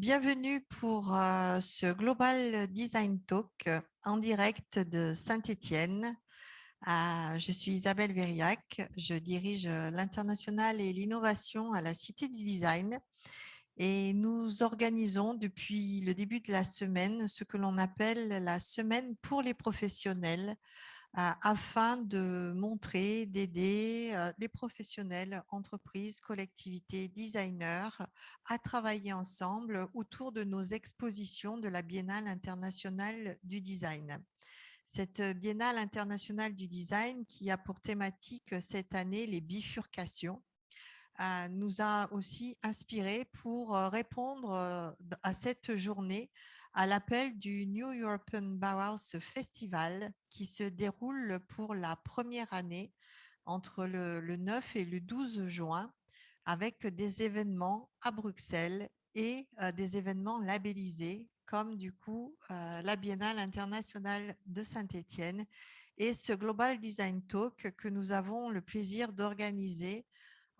Bienvenue pour ce Global Design Talk en direct de Saint-Étienne. Je suis Isabelle Verriac, je dirige l'Internationale et l'innovation à la Cité du Design et nous organisons depuis le début de la semaine ce que l'on appelle la semaine pour les professionnels afin de montrer, d'aider les professionnels, entreprises, collectivités, designers à travailler ensemble autour de nos expositions de la Biennale internationale du design. Cette Biennale internationale du design qui a pour thématique cette année les bifurcations nous a aussi inspiré pour répondre à cette journée à l'appel du New European Bauhaus Festival qui se déroule pour la première année entre le 9 et le 12 juin avec des événements à Bruxelles et des événements labellisés comme du coup la Biennale internationale de Saint-Étienne et ce Global Design Talk que nous avons le plaisir d'organiser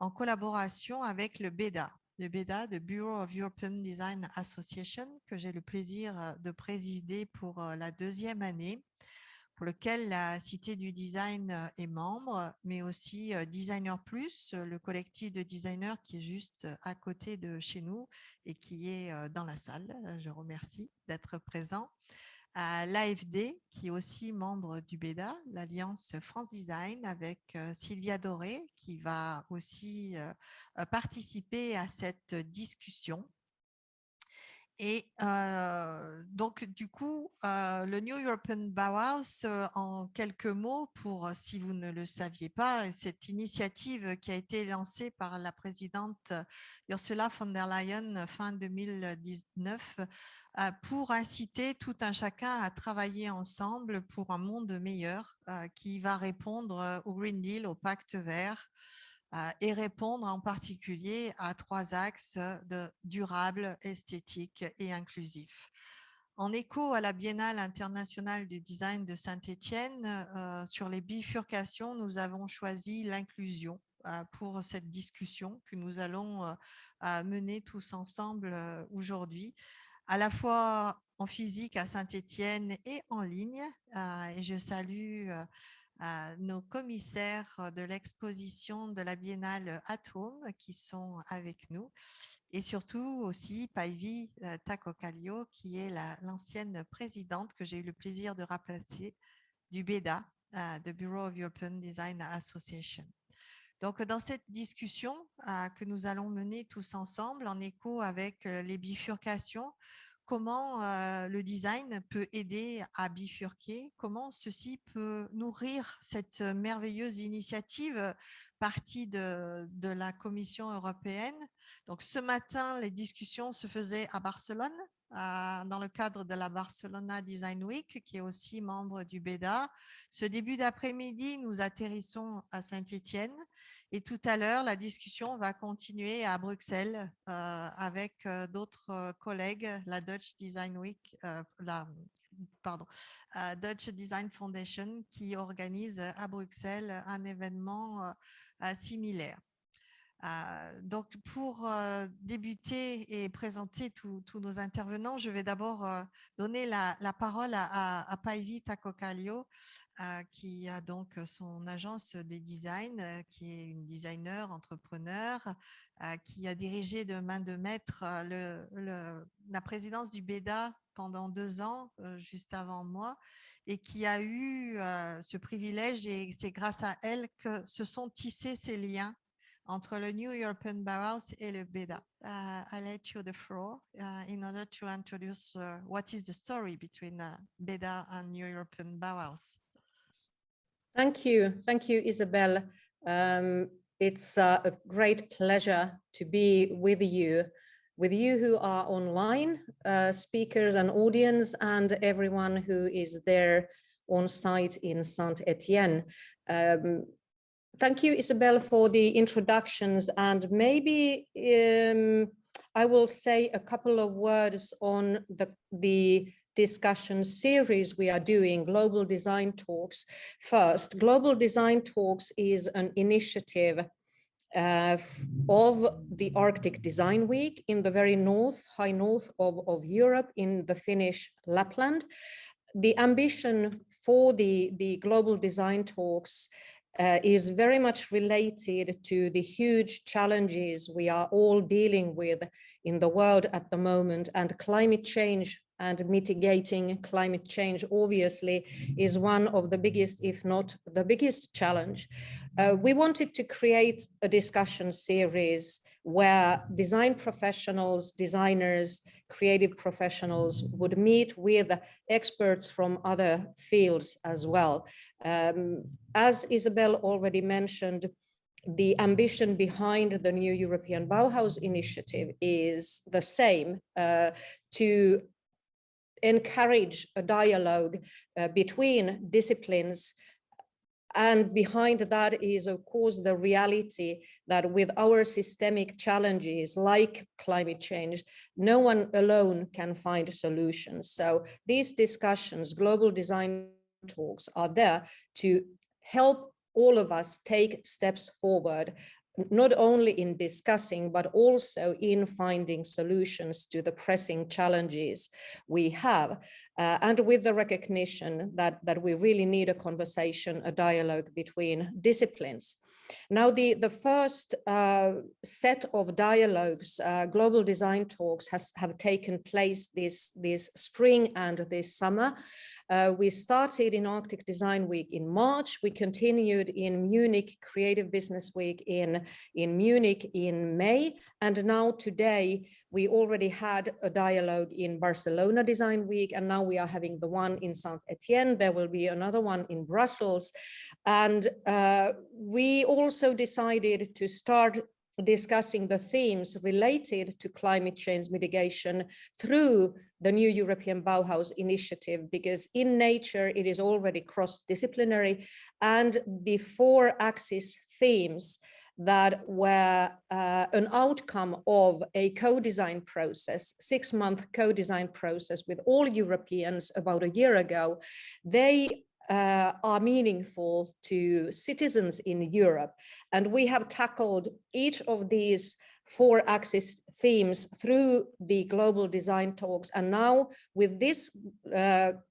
en collaboration avec le BEDA, the Bureau of European Design Association, que j'ai le plaisir de présider pour la deuxième année, pour lequel la Cité du Design est membre, mais aussi Designer Plus, le collectif de designers qui est juste à côté de chez nous et qui est dans la salle. Je remercie d'être présent. L'AFD, qui est aussi membre du BEDA, l'Alliance France Design, avec Sylvia Doré, qui va aussi participer à cette discussion. Et donc, du coup, le New European Bauhaus, en quelques mots, pour si vous ne le saviez pas, cette initiative qui a été lancée par la présidente Ursula von der Leyen fin 2019 pour inciter tout un chacun à travailler ensemble pour un monde meilleur qui va répondre au Green Deal, au Pacte vert, et répondre en particulier à 3 axes de durable, esthétique et inclusif. En écho à la Biennale internationale du design de Saint-Étienne, sur les bifurcations, nous avons choisi l'inclusion pour cette discussion que nous allons mener tous ensemble aujourd'hui, à la fois en physique à Saint-Étienne et en ligne. Et je salue nos commissaires de l'exposition de la Biennale at Home qui sont avec nous et surtout aussi Päivi Takokallio qui est l'ancienne présidente que j'ai eu le plaisir de remplacer du BEDA, the Bureau of European Design Association. Donc, dans cette discussion que nous allons mener tous ensemble en écho avec les bifurcations, comment le design peut aider à bifurquer, comment ceci peut nourrir cette merveilleuse initiative partie de la Commission européenne. Donc, ce matin, les discussions se faisaient à Barcelone, dans le cadre de la Barcelona Design Week, qui est aussi membre du BEDA. Ce début d'après-midi, nous atterrissons à Saint-Étienne. Et tout à l'heure, la discussion va continuer à Bruxelles avec d'autres collègues, la Dutch Design Week, Dutch Design Foundation, qui organise à Bruxelles un événement similaire. Donc, pour débuter et présenter tous nos intervenants, je vais d'abord donner la parole à Päivi Takokallio, qui a donc son agence de design, qui est une designer, entrepreneur, qui a dirigé de main de maître la présidence du BEDA pendant 2 ans, juste avant moi, et qui a eu ce privilège, et c'est grâce à elle que se sont tissés ces liens entre le New European Bauhaus et le BEDA. I let you the floor in order to introduce what is the story between BEDA and New European Bauhaus. Thank you, Isabelle. It's a great pleasure to be with you who are online, speakers and audience, and everyone who is there on site in Saint-Étienne. Thank you, Isabelle, for the introductions, and maybe I will say a couple of words on the discussion series we are doing, Global Design Talks. First, Global Design Talks is an initiative of the Arctic Design Week in the very high north of Europe, in the Finnish Lapland. The ambition for the Global Design Talks is very much related to the huge challenges we are all dealing with in the world at the moment, and climate change and mitigating climate change obviously is one of the biggest, if not the biggest challenge. We wanted to create a discussion series where design professionals, designers, creative professionals would meet with experts from other fields as well. As Isabel already mentioned, the ambition behind the new European Bauhaus initiative is the same, to encourage a dialogue between disciplines. And behind that is, of course, the reality that with our systemic challenges like climate change, no one alone can find solutions. So these discussions, global design talks, are there to help all of us take steps forward, not only in discussing, but also in finding solutions to the pressing challenges we have, and with the recognition that we really need a conversation, a dialogue between disciplines. Now, the first set of dialogues, global design talks, have taken place this spring and this summer. We started in Arctic Design Week in March. We continued in Munich Creative Business Week in Munich in May. And now today, we already had a dialogue in Barcelona Design Week, and now we are having the one in Saint-Etienne. There will be another one in Brussels. And we also decided to start discussing the themes related to climate change mitigation through the new European Bauhaus initiative, because in nature it is already cross-disciplinary, and the 4 axis themes that were an outcome of a co-design process, 6-month co-design process with all Europeans about a year ago, they are meaningful to citizens in Europe. And we have tackled each of these 4 axis themes through the global design talks. And now with this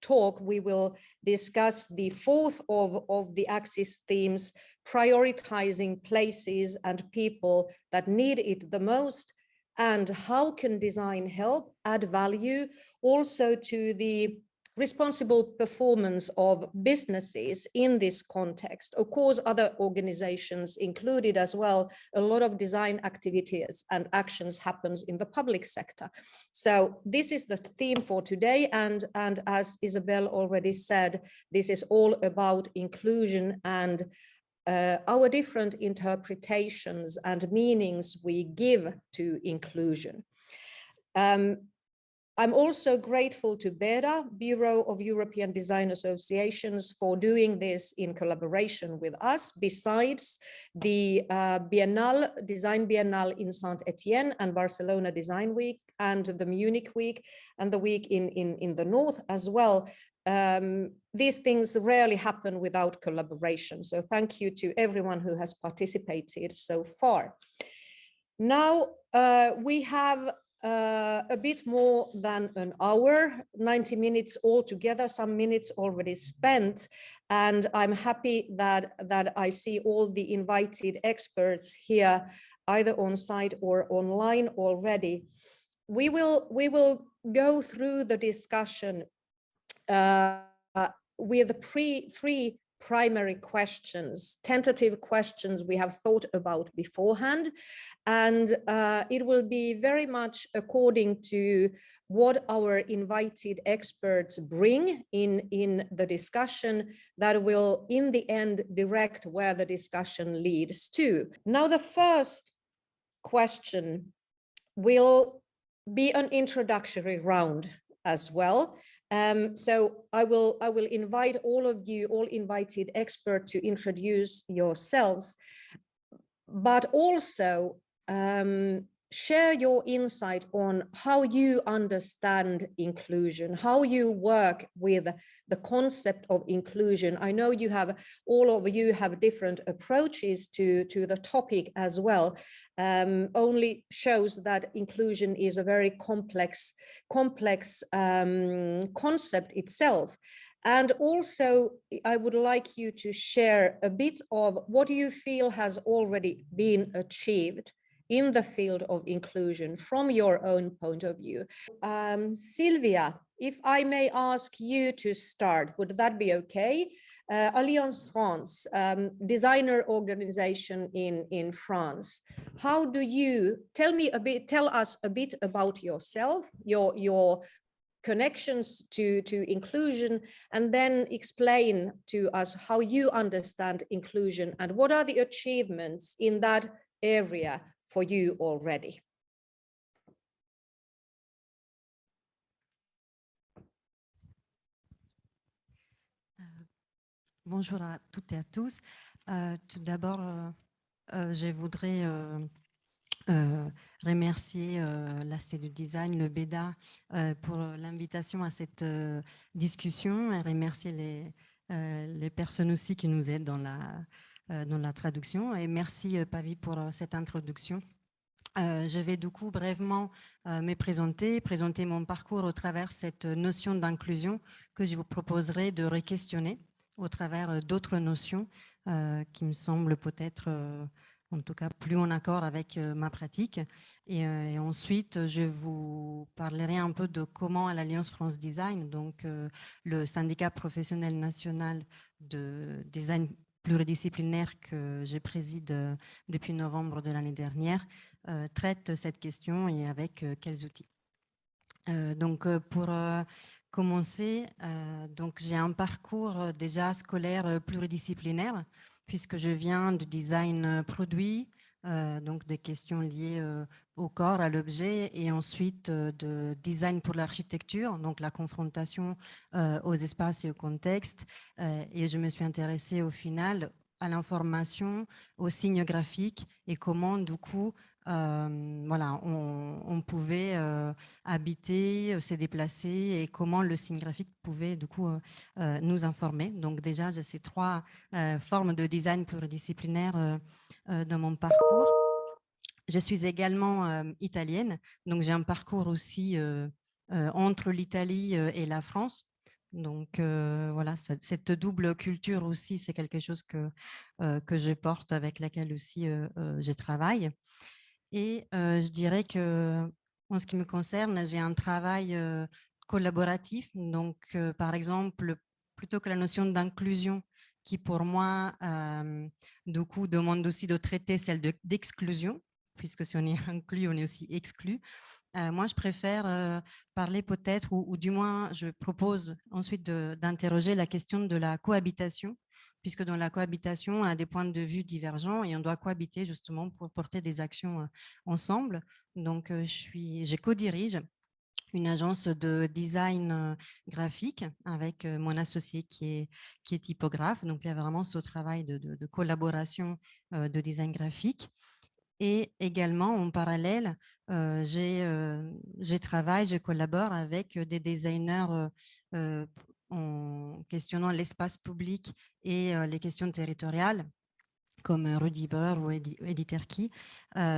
talk, we will discuss the 4th of the axis themes, prioritizing places and people that need it the most, and how can design help add value also to the responsible performance of businesses in this context. Of course, other organizations included as well. A lot of design activities and actions happens in the public sector. So this is the theme for today. And as Isabel already said, this is all about inclusion and our different interpretations and meanings we give to inclusion. I'm also grateful to BEDA, Bureau of European Design Associations, for doing this in collaboration with us, besides the Biennale, Design Biennale in Saint-Etienne and Barcelona Design Week, and the Munich Week, and the week in the north as well. These things rarely happen without collaboration. So thank you to everyone who has participated so far. Now we have a bit more than an hour, 90 minutes altogether, some minutes already spent, and I'm happy that I see all the invited experts here, either on site or online already. We will go through the discussion with three primary questions, tentative questions we have thought about beforehand. And it will be very much according to what our invited experts bring in the discussion that will, in the end, direct where the discussion leads to. Now, the first question will be an introductory round as well. So I will invite all of you, all invited experts, to introduce yourselves, but also share your insight on how you understand inclusion, how you work with the concept of inclusion. I know you have, all of you have different approaches to the topic as well. Only shows that inclusion is a very complex concept itself. And also, I would like you to share a bit of what you feel has already been achieved in the field of inclusion from your own point of view. Sylvia, if I may ask you to start, would that be okay? Alliance France, designer organization in France. How do you, tell us a bit about yourself, your connections to inclusion, and then explain to us how you understand inclusion and what are the achievements in that area for you already. Bonjour à toutes et à tous. Tout d'abord, je voudrais remercier la Cité du Design, le BEDA, pour l'invitation à cette discussion et remercier les personnes aussi qui nous aident dans la traduction. Et merci Pavi pour cette introduction. Je vais du coup brièvement me présenter mon parcours au travers cette notion d'inclusion que je vous proposerai de re-questionner au travers d'autres notions qui me semblent peut-être en tout cas plus en accord avec ma pratique. Et ensuite, je vous parlerai un peu de comment à l'Alliance France Design, donc le syndicat professionnel national de design pluridisciplinaire que je préside depuis novembre de l'année dernière, traite cette question et avec quels outils. Donc pour commencer, donc j'ai un parcours déjà scolaire pluridisciplinaire puisque je viens du design produit, donc des questions liées au corps, à l'objet, et ensuite de design pour l'architecture, donc la confrontation aux espaces et au contexte. Et je me suis intéressée au final à l'information, aux signes graphiques et comment du coup voilà, on pouvait habiter, se déplacer et comment le signe graphique pouvait du coup nous informer. Donc déjà, j'ai ces trois formes de design pluridisciplinaire dans mon parcours. Je suis également italienne, donc j'ai un parcours aussi entre l'Italie et la France. Donc voilà, cette double culture aussi, c'est quelque chose que je porte, avec laquelle aussi je travaille. Et je dirais que, en ce qui me concerne, j'ai un travail collaboratif. Donc, par exemple, plutôt que la notion d'inclusion, qui pour moi, du coup, demande aussi de traiter celle d'exclusion, puisque si on est inclus, on est aussi exclu. Moi, je préfère parler peut-être, ou du moins, je propose ensuite d'interroger la question de la cohabitation, puisque dans la cohabitation, on a des points de vue divergents et on doit cohabiter justement pour porter des actions ensemble. Donc, je co-dirige une agence de design graphique avec mon associé qui est typographe. Donc, il y a vraiment ce travail de collaboration de design graphique. Et également, en parallèle, je collabore avec des designers en questionnant l'espace public et les questions territoriales, comme Rudy Burr ou Eddie Terky,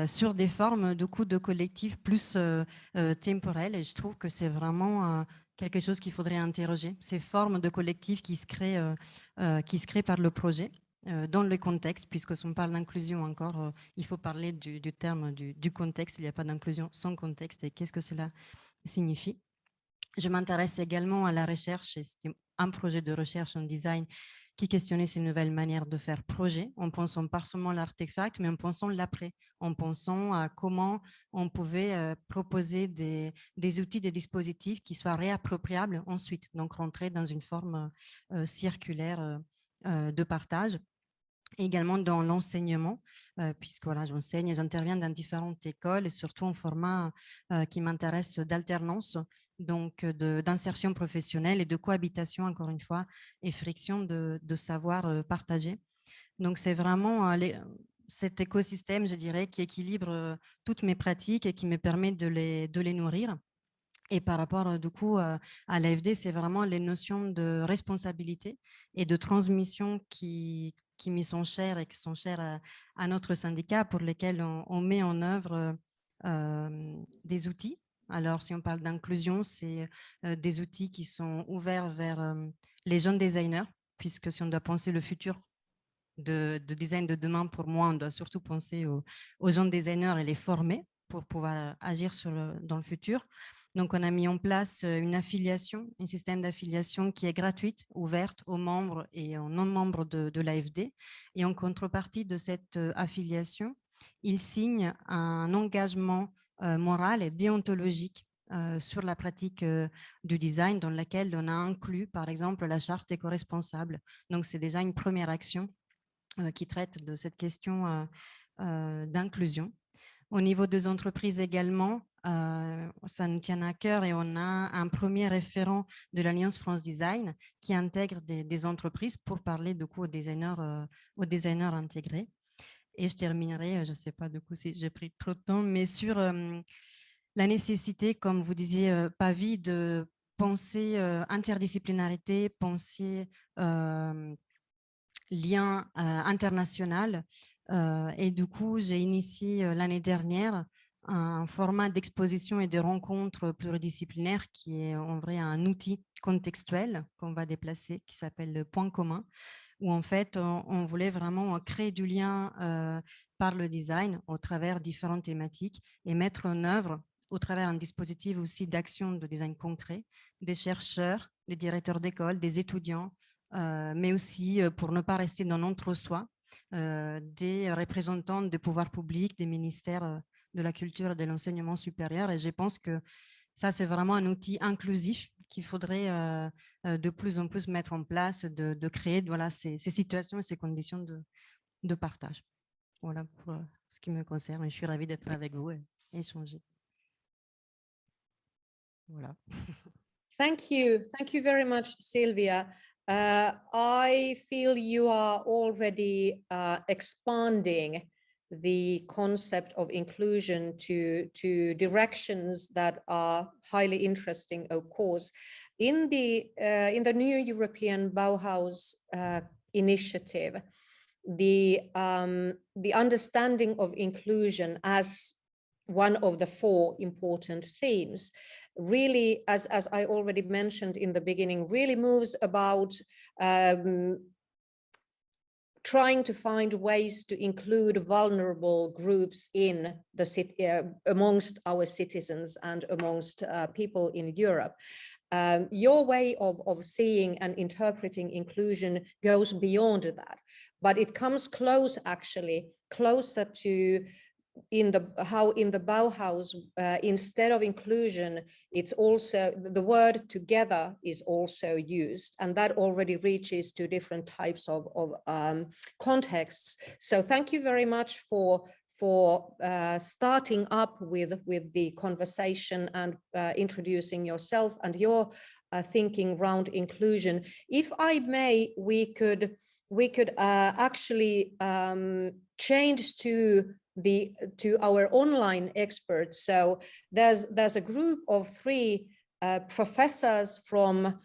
sur des formes de collectifs plus temporelles. Et je trouve que c'est vraiment quelque chose qu'il faudrait interroger, ces formes de collectifs qui se créent par le projet. Dans le contexte, puisque si on parle d'inclusion encore, il faut parler du terme du contexte. Il n'y a pas d'inclusion sans contexte. Et qu'est-ce que cela signifie? Je m'intéresse également à la recherche, et c'était un projet de recherche en design qui questionnait ces nouvelles manières de faire projet, en pensant pas seulement l'artefact, mais en pensant l'après, en pensant à comment on pouvait proposer des outils, des dispositifs qui soient réappropriables ensuite, donc rentrer dans une forme circulaire de partage. Également dans l'enseignement, puisque voilà, j'enseigne et j'interviens dans différentes écoles et surtout en format qui m'intéresse d'alternance, donc d'insertion professionnelle et de cohabitation, encore une fois, et friction de savoir partager. Donc c'est vraiment cet écosystème, je dirais, qui équilibre toutes mes pratiques et qui me permet de les nourrir. Et par rapport, du coup, à l'AFD, c'est vraiment les notions de responsabilité et de transmission qui m'y sont chères et qui sont chères à notre syndicat, pour lesquels on met en œuvre des outils. Alors, si on parle d'inclusion, c'est des outils qui sont ouverts vers les jeunes designers, puisque si on doit penser le futur de design de demain, pour moi, on doit surtout penser aux jeunes designers et les former pour pouvoir agir dans le futur. Donc, on a mis en place une affiliation, un système d'affiliation qui est gratuite, ouverte aux membres et aux non-membres de l'AFD. Et en contrepartie de cette affiliation, ils signent un engagement moral et déontologique sur la pratique du design, dans laquelle on a inclus, par exemple, la charte éco-responsable. Donc, c'est déjà une première action qui traite de cette question d'inclusion. Au niveau des entreprises également, ça nous tient à cœur et on a un premier référent de l'Alliance France Design qui intègre des entreprises pour parler du coup aux designers intégrés. Et je terminerai, je ne sais pas du coup si j'ai pris trop de temps, mais sur la nécessité, comme vous disiez, Pavi, de penser interdisciplinarité, penser lien international. Et du coup, j'ai initié l'année dernière un format d'exposition et de rencontres pluridisciplinaires qui est en vrai un outil contextuel qu'on va déplacer, qui s'appelle le point commun, où en fait, on voulait vraiment créer du lien par le design au travers différentes thématiques et mettre en œuvre, au travers d'un dispositif aussi d'action de design concret, des chercheurs, des directeurs d'école, des étudiants, mais aussi, pour ne pas rester dans notre soit, des représentants de pouvoirs publics, des ministères de la culture et de l'enseignement supérieur. Et je pense que ça, c'est vraiment un outil inclusif qu'il faudrait de plus en plus mettre en place, de créer voilà, ces situations et ces conditions de partage. Voilà pour ce qui me concerne. Je suis ravie d'être avec vous et échanger. Voilà. Thank you very much, Sylvia. I feel you are already expanding the concept of inclusion to directions that are highly interesting, of course. In the new European Bauhaus initiative, the understanding of inclusion as one of the 4 important themes really, as I already mentioned in the beginning, really moves about trying to find ways to include vulnerable groups in the city, amongst our citizens and amongst people in Europe. Your way of seeing and interpreting inclusion goes beyond that, but it comes close, actually, closer to how in the Bauhaus, instead of inclusion, it's also the word together is also used, and that already reaches to different types of contexts. So thank you very much for starting up with the conversation and introducing yourself and your thinking around inclusion. If I may, we could actually change to our online experts. So there's a group of 3 professors from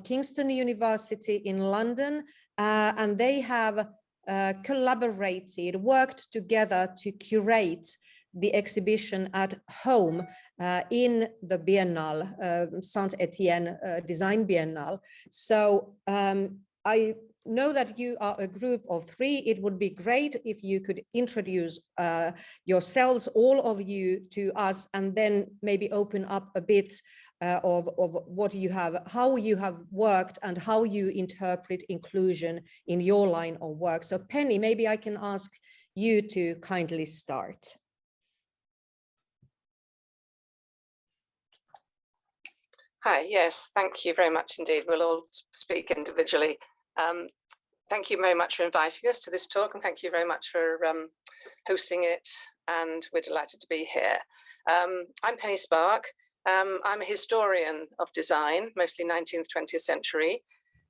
Kingston University in London, and they have worked together to curate the exhibition at home in the Biennale, Saint-Etienne Design Biennale. So I know that you are a group of 3. It would be great if you could introduce yourselves, all of you, to us, and then maybe open up a bit of what you have, how you have worked and how you interpret inclusion in your line of work. So Penny, maybe I can ask you to kindly start. Hi, yes, thank you very much indeed. We'll all speak individually. Thank you very much for inviting us to this talk, and thank you very much for hosting it, and we're delighted to be here. I'm Penny Spark. I'm a historian of design, mostly 19th, 20th century,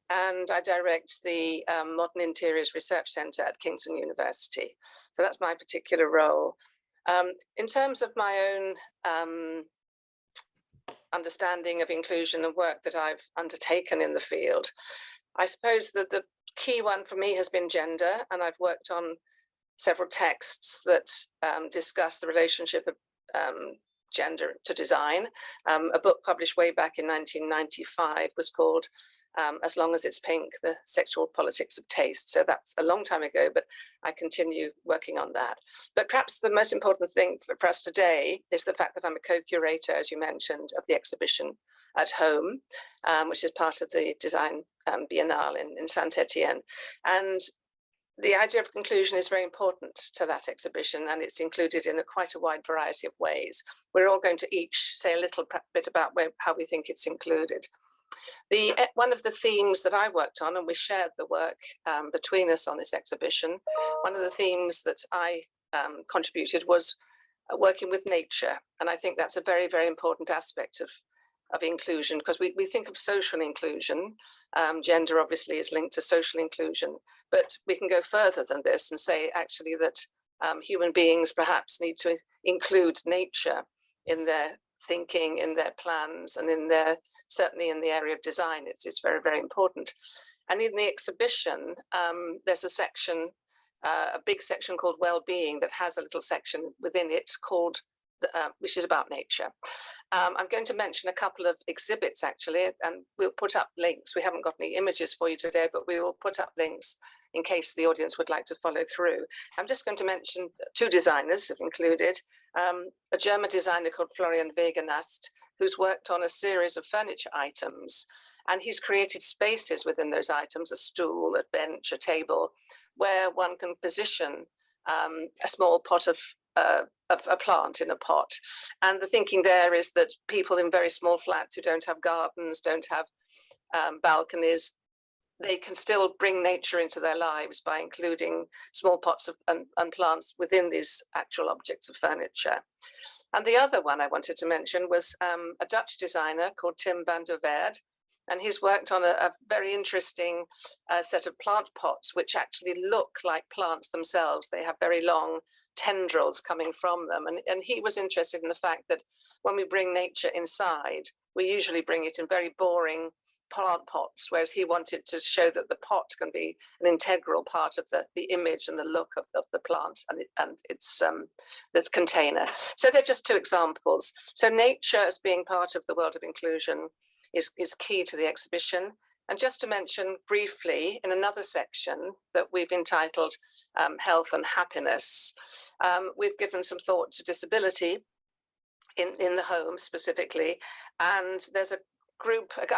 and I direct the Modern Interiors Research Centre at Kingston University. So that's my particular role. In terms of my own understanding of inclusion and work that I've undertaken in the field, I suppose that the key one for me has been gender, and I've worked on several texts that discuss the relationship of gender to design. A book published way back in 1995 was called As Long as It's Pink, The Sexual Politics of Taste. So that's a long time ago, but I continue working on that. But perhaps the most important thing for us today is the fact that I'm a co-curator, as you mentioned, of the exhibition at home, which is part of the Design Biennale in Saint-Etienne. And the idea of inclusion is very important to that exhibition, and it's included in quite a wide variety of ways. We're all going to each say a little bit about how we think it's included. One of the themes that I worked on, and we shared the work between us on this exhibition, one of the themes that I contributed was working with nature. And I think that's a very, very important aspect of inclusion, because we think of social inclusion. Gender obviously is linked to social inclusion, but we can go further than this and say actually that human beings perhaps need to include nature in their thinking, in their plans, and in their, certainly in the area of design. It's very, very important. And in the exhibition, there's a section, a big section called Wellbeing, that has a little section within it called which is about nature. I'm going to mention a couple of exhibits actually, and we'll put up links. We haven't got any images for you today, but we will put up links in case the audience would like to follow through. I'm just going to mention two designers have included, a German designer called Florian Wegenast, who's worked on a series of furniture items, and he's created spaces within those items, a stool, a bench, a table, where one can position a small pot of a plant in a pot. And the thinking there is that people in very small flats who don't have gardens, don't have balconies, they can still bring nature into their lives by including small pots and plants within these actual objects of furniture. And the other one I wanted to mention was a Dutch designer called Tim van der Weerd, and he's worked on a very interesting set of plant pots which actually look like plants themselves. They have very long tendrils coming from them. And he was interested in the fact that when we bring nature inside, we usually bring it in very boring plant pots, whereas he wanted to show that the pot can be an integral part of the image and the look of the plant and its the container. So they're just two examples. So nature as being part of the world of inclusion is key to the exhibition. And just to mention briefly, in another section that we've entitled Health and Happiness, we've given some thought to disability in the home specifically. And there's a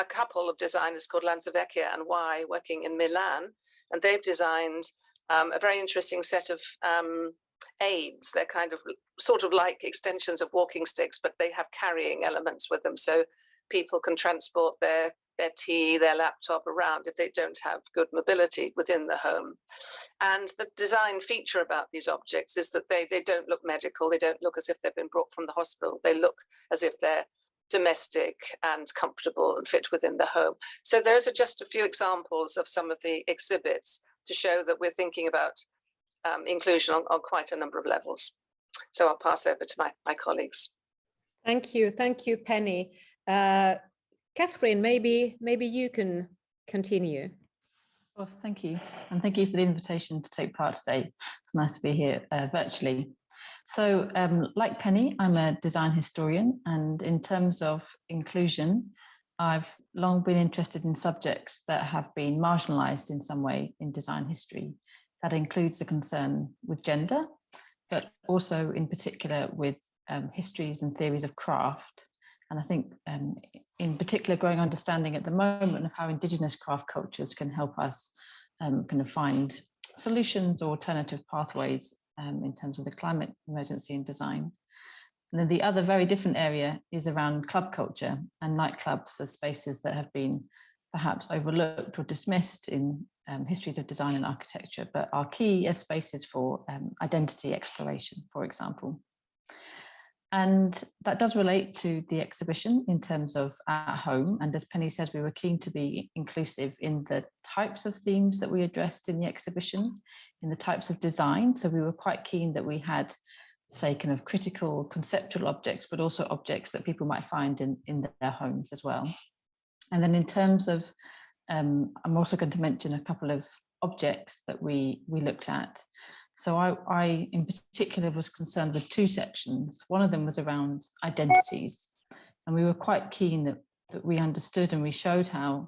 couple of designers called Lanzavecchia and Y working in Milan, and they've designed a very interesting set of aids. They're kind of sort of like extensions of walking sticks, but they have carrying elements with them. So people can transport their tea, their laptop around if they don't have good mobility within the home. And the design feature about these objects is that they don't look medical. They don't look as if they've been brought from the hospital. They look as if they're domestic and comfortable and fit within the home. So those are just a few examples of some of the exhibits to show that we're thinking about inclusion on quite a number of levels. So I'll pass over to my colleagues. Thank you, Penny. Catherine, maybe you can continue. Of course, thank you. And thank you for the invitation to take part today. It's nice to be here virtually. So like Penny, I'm a design historian, and in terms of inclusion, I've long been interested in subjects that have been marginalized in some way in design history. That includes the concern with gender, but also in particular with histories and theories of craft. And I think in particular growing understanding at the moment of how Indigenous craft cultures can help us kind of find solutions or alternative pathways in terms of the climate emergency in design. And then the other very different area is around club culture and nightclubs as spaces that have been perhaps overlooked or dismissed in histories of design and architecture, but are key as spaces for identity exploration, for example. And that does relate to the exhibition in terms of at home. And as Penny says, we were keen to be inclusive in the types of themes that we addressed in the exhibition, in the types of design. So we were quite keen that we had, say, kind of critical conceptual objects, but also objects that people might find in their homes as well. And then in terms of, I'm also going to mention a couple of objects that we looked at. So I in particular was concerned with two sections. One of them was around identities. And we were quite keen that we understood and we showed how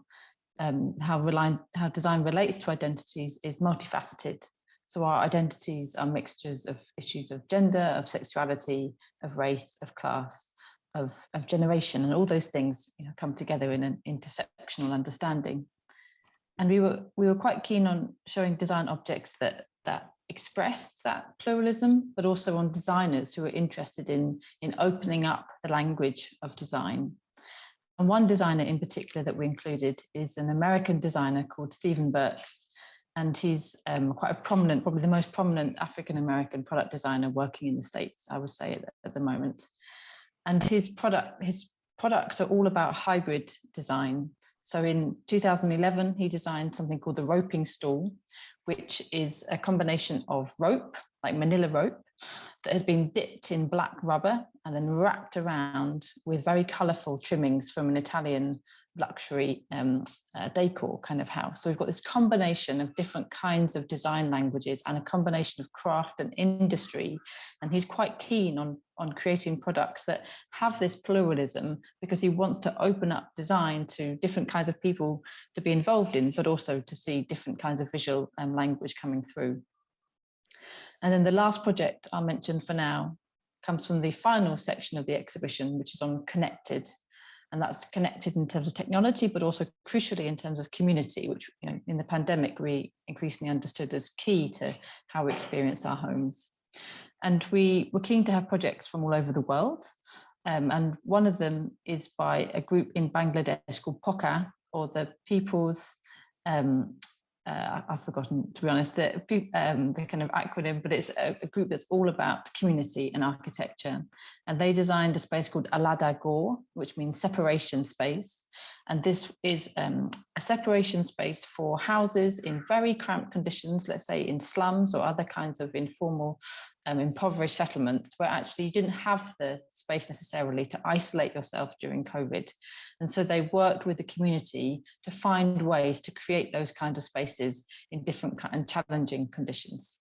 design relates to identities is multifaceted. So our identities are mixtures of issues of gender, of sexuality, of race, of class, of generation, and all those things, you know, come together in an intersectional understanding. And we were quite keen on showing design objects that express that pluralism, but also on designers who are interested in opening up the language of design. And one designer in particular that we included is an American designer called Stephen Burks. And he's quite a prominent, probably the most prominent African-American product designer working in the States, I would say at the moment. And his products are all about hybrid design. So in 2011, he designed something called the roping stool, which is a combination of rope, like manila rope, that has been dipped in black rubber and then wrapped around with very colourful trimmings from an Italian luxury decor kind of house. So we've got this combination of different kinds of design languages and a combination of craft and industry. And he's quite keen on creating products that have this pluralism because he wants to open up design to different kinds of people to be involved in, but also to see different kinds of visual language coming through. And then the last project I'll mention for now comes from the final section of the exhibition, which is on connected. And that's connected in terms of technology, but also crucially in terms of community, which, you know, in the pandemic, we increasingly understood as key to how we experience our homes. And we were keen to have projects from all over the world. And one of them is by a group in Bangladesh called POCA, or the People's, I've forgotten, to be honest, the kind of acronym, but it's a group that's all about community and architecture. And they designed a space called Alada Gore, which means separation space. And this is a separation space for houses in very cramped conditions, let's say in slums or other kinds of informal, impoverished settlements, where actually you didn't have the space necessarily to isolate yourself during COVID. And so they worked with the community to find ways to create those kinds of spaces in different and challenging conditions.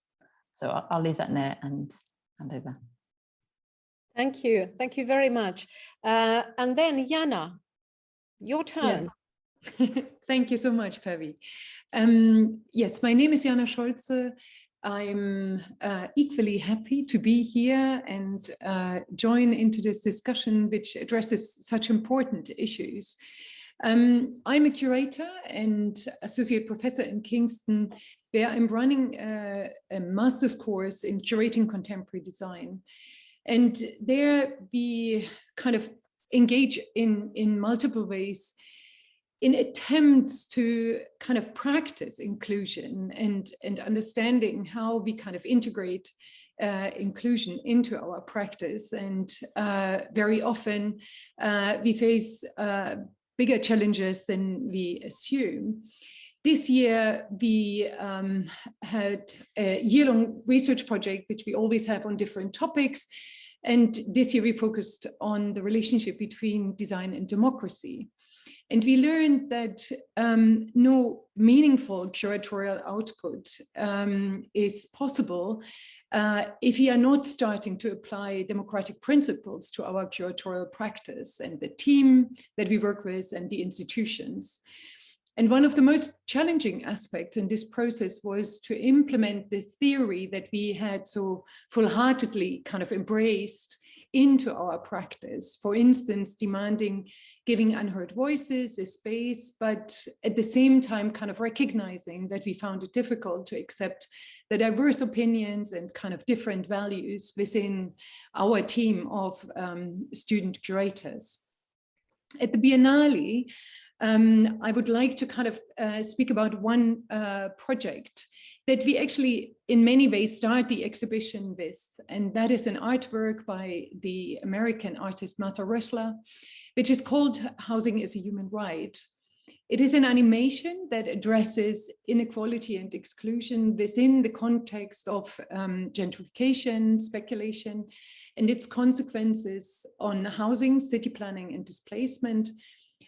So I'll leave that there and hand over. Thank you. Thank you very much. And then Jana, your turn. Yeah. Thank you so much, Peri. Yes, my name is Jana Scholze. I'm equally happy to be here and join into this discussion, which addresses such important issues. I'm a curator and associate professor in Kingston, where I'm running a master's course in curating contemporary design. And there we kind of engage in multiple ways in attempts to kind of practice inclusion and understanding how we kind of integrate inclusion into our practice. And very often we face bigger challenges than we assume. This year, we had a year-long research project, which we always have on different topics. And this year we focused on the relationship between design and democracy. And we learned that no meaningful curatorial output is possible if we are not starting to apply democratic principles to our curatorial practice and the team that we work with and the institutions. And one of the most challenging aspects in this process was to implement the theory that we had so full-heartedly kind of embraced into our practice. For instance, demanding giving unheard voices a space, but at the same time kind of recognizing that we found it difficult to accept the diverse opinions and kind of different values within our team of student curators. At the Biennale, I would like to kind of speak about one project that we actually in many ways start the exhibition with, and that is an artwork by the American artist Martha Ressler, which is called Housing is a Human Right. It is an animation that addresses inequality and exclusion within the context of gentrification, speculation, and its consequences on housing, city planning, and displacement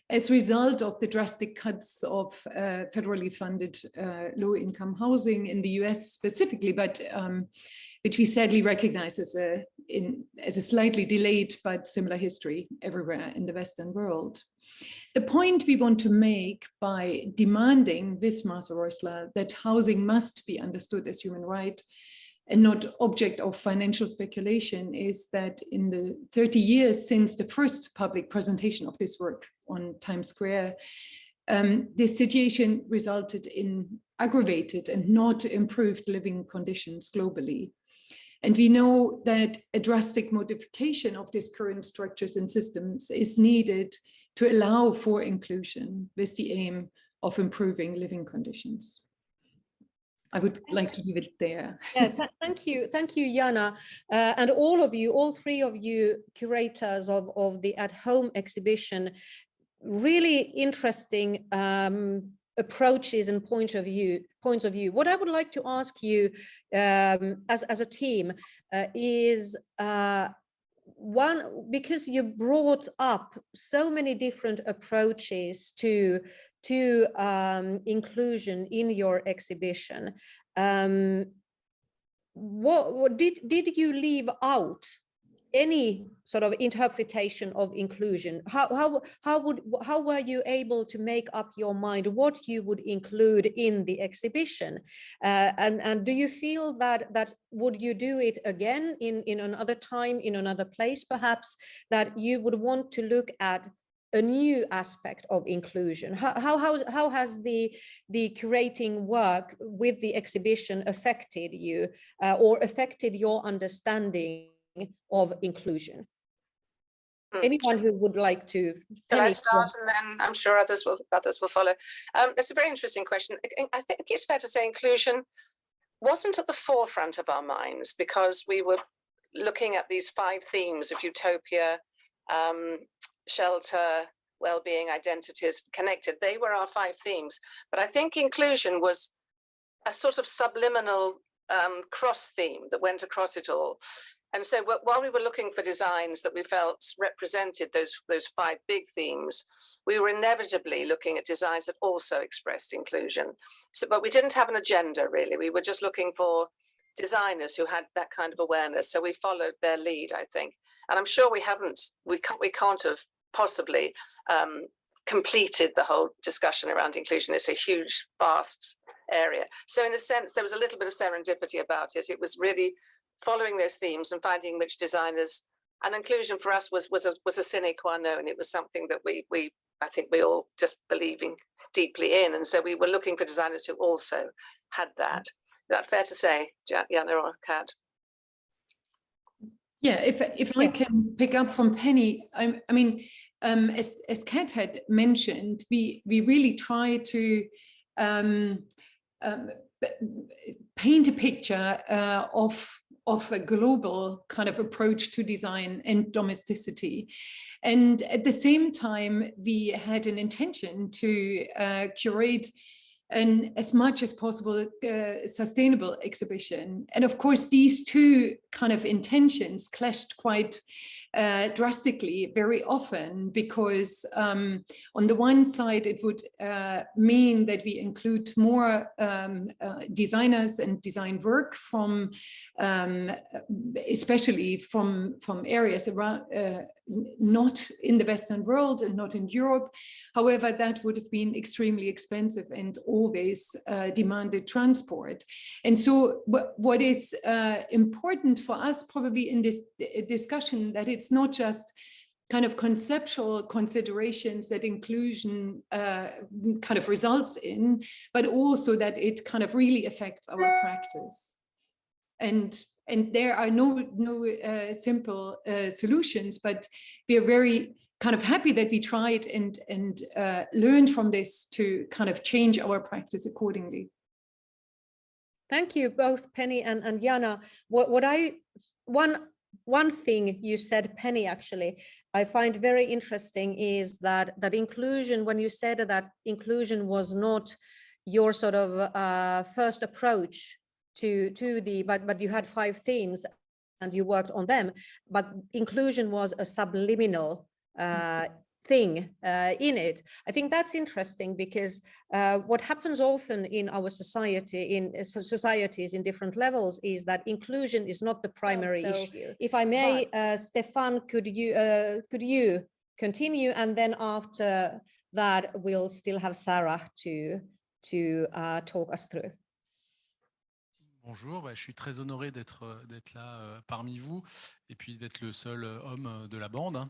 as a result of the drastic cuts of federally funded low-income housing in the US specifically, but which we sadly recognize as a slightly delayed but similar history everywhere in the Western world. The point we want to make by demanding with Martha Ressler that housing must be understood as human right and not object of financial speculation is that in the 30 years since the first public presentation of this work on Times Square, this situation resulted in aggravated and not improved living conditions globally. And we know that a drastic modification of these current structures and systems is needed to allow for inclusion with the aim of improving living conditions. I would like to leave it there. Yeah, thank you, Jana. And all of you, all three of you curators of the at-home exhibition, really interesting approaches and points of view. What I would like to ask you as a team is one, because you brought up so many different approaches to inclusion in your exhibition. What did you leave out any sort of interpretation of inclusion? How were you able to make up your mind what you would include in the exhibition? And do you feel that would you do it again in another time, in another place, perhaps, that you would want to look at a new aspect of inclusion? How has the curating work with the exhibition affected you or affected your understanding of inclusion? Anyone who would like to? Can I start, and then I'm sure others will follow. That's a very interesting question. I think it's fair to say inclusion wasn't at the forefront of our minds because we were looking at these 5 themes of utopia, shelter, well-being, identities, connected. They were our 5 themes. But I think inclusion was a sort of subliminal cross theme that went across it all. And so while we were looking for designs that we felt represented those 5 big themes, we were inevitably looking at designs that also expressed inclusion. So, but we didn't have an agenda, really. We were just looking for designers who had that kind of awareness. So we followed their lead, I think. And I'm sure we can't have possibly completed the whole discussion around inclusion. It's a huge, vast area. So in a sense, there was a little bit of serendipity about it. It was really following those themes and finding which designers, and inclusion for us was a sine qua non. It was something that I think we all just believing deeply in. And so we were looking for designers who also had that. Is that fair to say, Jana or Kat? Yeah, if I can pick up from Penny, I mean, as Kat had mentioned, we really try to paint a picture of a global kind of approach to design and domesticity. And at the same time, we had an intention to curate an as much as possible sustainable exhibition. And of course, these two kind of intentions clashed quite drastically very often, because on the one side, it would mean that we include more designers and design work from, especially from areas around, not in the Western world and not in Europe. However, that would have been extremely expensive and always demanded transport. And so what is important for us probably in this discussion, that it's not just kind of conceptual considerations that inclusion kind of results in, but also that it kind of really affects our practice. And there are no simple solutions, but we are very kind of happy that we tried and learned from this to kind of change our practice accordingly. Thank you both, Penny and Jana. One thing you said, Penny, actually, I find very interesting is that inclusion, when you said that inclusion was not your sort of first approach to the, but you had 5 themes and you worked on them, but inclusion was a subliminal thing in it. I think that's interesting because what happens often in our society, in societies in different levels, is that inclusion is not the primary issue. If I may, Stefan, could you continue, and then after that we'll still have Sarah to talk us through. Bonjour, je suis très honoré d'être là parmi vous et puis d'être le seul homme de la bande, hein.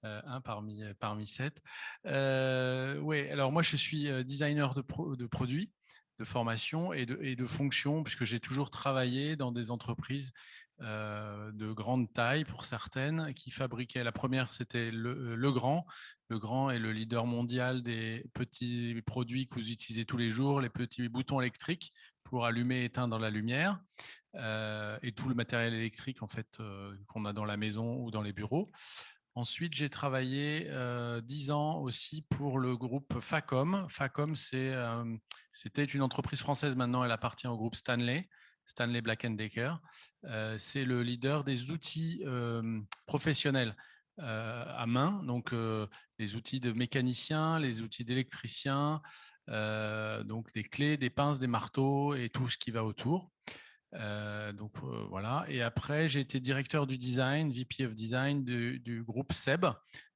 Un parmi 7. Ouais, alors moi je suis designer de produits, de formation et de fonction, puisque j'ai toujours travaillé dans des entreprises de grande taille pour certaines, qui fabriquaient. La première, c'était le Grand. Le Grand est le leader mondial des petits produits que vous utilisez tous les jours, les petits boutons électriques pour allumer et éteindre la lumière, et tout le matériel électrique en fait qu'on a dans la maison ou dans les bureaux. Ensuite, j'ai travaillé 10 ans aussi pour le groupe Facom. Facom, c'était une entreprise française, maintenant elle appartient au groupe Stanley Black & Decker. C'est le leader des outils professionnels à main, donc les outils de mécaniciens, les outils d'électriciens, donc des clés, des pinces, des marteaux et tout ce qui va autour. Voilà. Et après, j'ai été directeur du design, VP of Design du groupe SEB,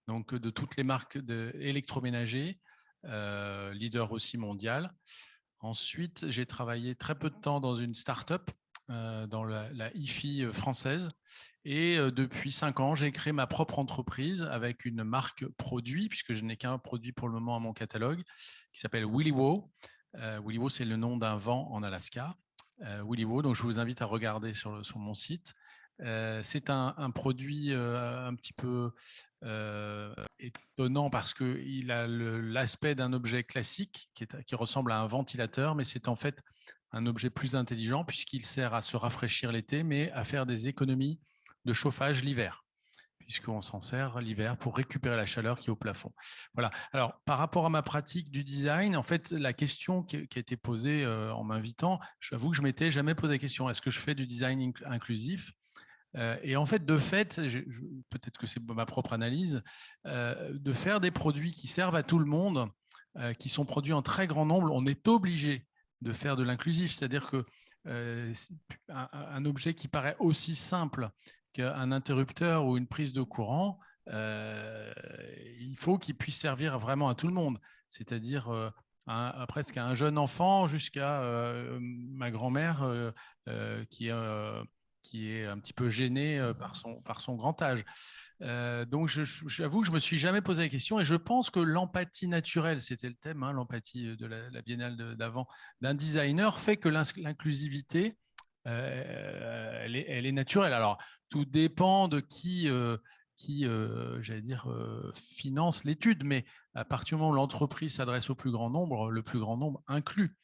donc de toutes les marques électroménagers, leader aussi mondial. Ensuite, j'ai travaillé très peu de temps dans une start-up, dans la hi-fi française. Et depuis 5 ans, j'ai créé ma propre entreprise avec une marque produit, puisque je n'ai qu'un produit pour le moment à mon catalogue, qui s'appelle Willywo. Willywo, c'est le nom d'un vent en Alaska. Willywo, donc je vous invite à regarder sur mon site. C'est un produit un petit peu étonnant parce qu'il a l'aspect d'un objet classique qui ressemble à un ventilateur, mais c'est en fait un objet plus intelligent puisqu'il sert à se rafraîchir l'été, mais à faire des économies de chauffage l'hiver, puisqu'on s'en sert l'hiver pour récupérer la chaleur qui est au plafond. Voilà. Alors, par rapport à ma pratique du design, en fait, la question qui a été posée en m'invitant, j'avoue que je ne m'étais jamais posé la question, est-ce que je fais du design inclusif ? Et en fait, de fait, peut-être que c'est ma propre analyse, de faire des produits qui servent à tout le monde, qui sont produits en très grand nombre, on est obligé de faire de l'inclusif, c'est-à-dire que un objet qui paraît aussi simple qu'un interrupteur ou une prise de courant, il faut qu'il puisse servir vraiment à tout le monde, c'est-à-dire presque à un jeune enfant jusqu'à ma grand-mère qui est un petit peu gênée par son grand âge. Donc, j'avoue que je ne me suis jamais posé la question et je pense que l'empathie naturelle, c'était le thème, hein, l'empathie de la Biennale d'avant, d'un designer fait que l'inclusivité, elle est naturelle. Alors, tout dépend de qui j'allais dire, finance l'étude, mais à partir du moment où l'entreprise s'adresse au plus grand nombre, le plus grand nombre inclut.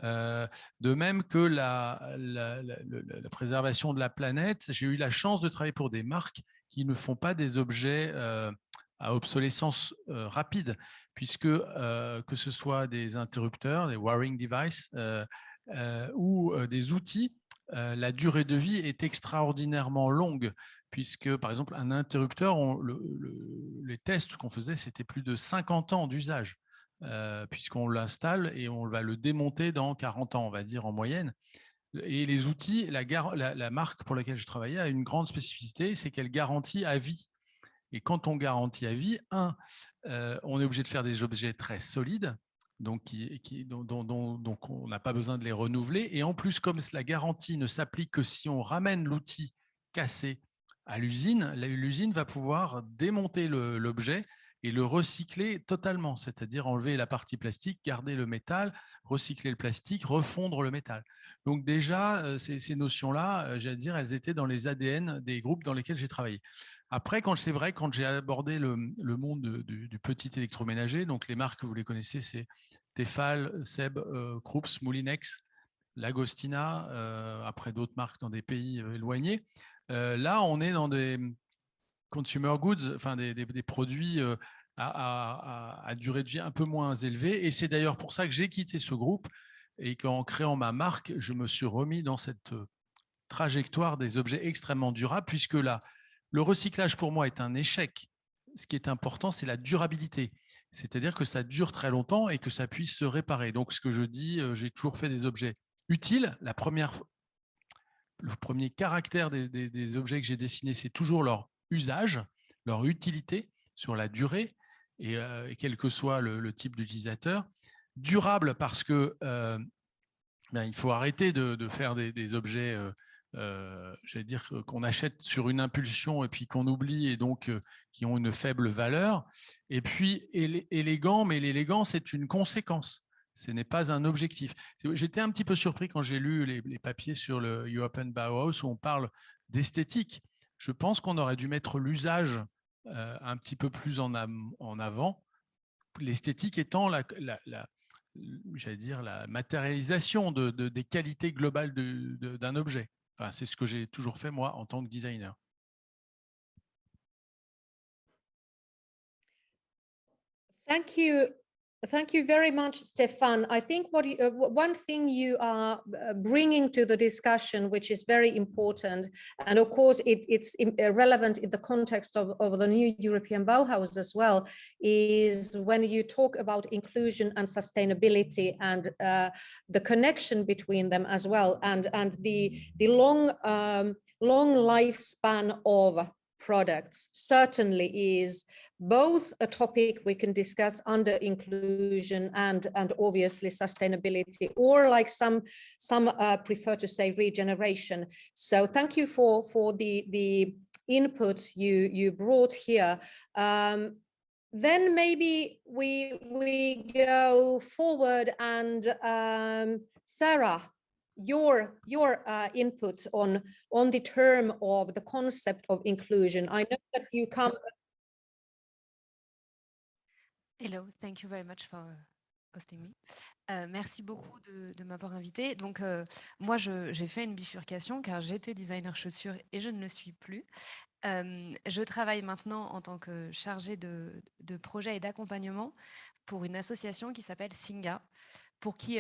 De même que la préservation de la planète, j'ai eu la chance de travailler pour des marques qui ne font pas des objets à obsolescence rapide, puisque que ce soit des interrupteurs, des wiring devices ou des outils, la durée de vie est extraordinairement longue, puisque par exemple un interrupteur, les tests qu'on faisait, c'était plus de 50 ans d'usage. Puisqu'on l'installe et on va le démonter dans 40 ans, on va dire en moyenne. Et les outils, la marque pour laquelle je travaillais a une grande spécificité, c'est qu'elle garantit à vie. Et quand on garantit à vie, on est obligé de faire des objets très solides, donc on n'a pas besoin de les renouveler. Et en plus, comme la garantie ne s'applique que si on ramène l'outil cassé à l'usine, l'usine va pouvoir démonter l'objet et le recycler totalement, c'est-à-dire enlever la partie plastique, garder le métal, recycler le plastique, refondre le métal. Donc déjà, ces notions-là, j'allais dire, elles étaient dans les ADN des groupes dans lesquels j'ai travaillé. Après, c'est vrai, quand j'ai abordé le monde du petit électroménager, donc les marques, vous les connaissez, c'est Tefal, Seb, Krups, Moulinex, l'Agostina, après d'autres marques dans des pays éloignés. Là, on est dans des consumer goods, enfin des produits à durée de vie un peu moins élevée. Et c'est d'ailleurs pour ça que j'ai quitté ce groupe et qu'en créant ma marque, je me suis remis dans cette trajectoire des objets extrêmement durables, puisque là, le recyclage pour moi est un échec. Ce qui est important, c'est la durabilité. C'est-à-dire que ça dure très longtemps et que ça puisse se réparer. Donc, ce que je dis, j'ai toujours fait des objets utiles. Le premier caractère des objets que j'ai dessinés, c'est toujours leur usage, leur utilité sur la durée, et quel que soit le type d'utilisateur. Durable parce que il faut arrêter de faire des objets, j'allais dire, qu'on achète sur une impulsion et puis qu'on oublie et donc qui ont une faible valeur. Et puis élégant, mais l'élégance est une conséquence. Ce n'est pas un objectif. J'étais un petit peu surpris quand j'ai lu les papiers sur le Européenne Bauhaus où on parle d'esthétique. Je pense qu'on aurait dû mettre l'usage un petit peu plus en avant. L'esthétique étant j'allais dire, la matérialisation des qualités globales d'un objet. Enfin, c'est ce que j'ai toujours fait, moi, en tant que designer. Thank you very much, Stefan. I think one thing you are bringing to the discussion, which is very important, and of course it's relevant in the context of the new European Bauhaus as well, is when you talk about inclusion and sustainability and the connection between them as well, and the long lifespan of products certainly is both a topic we can discuss under inclusion and obviously sustainability, or like some prefer to say regeneration. So thank you for the inputs you brought here. Then maybe we go forward and Sarah, your input on the term of the concept of inclusion. I know that you come. Hello, thank you very much for hosting me. Merci beaucoup de m'avoir invité. Donc, moi, j'ai fait une bifurcation car j'étais designer chaussures et je ne le suis plus. Je travaille maintenant en tant que chargée de projet et d'accompagnement pour une association qui s'appelle Singa, pour qui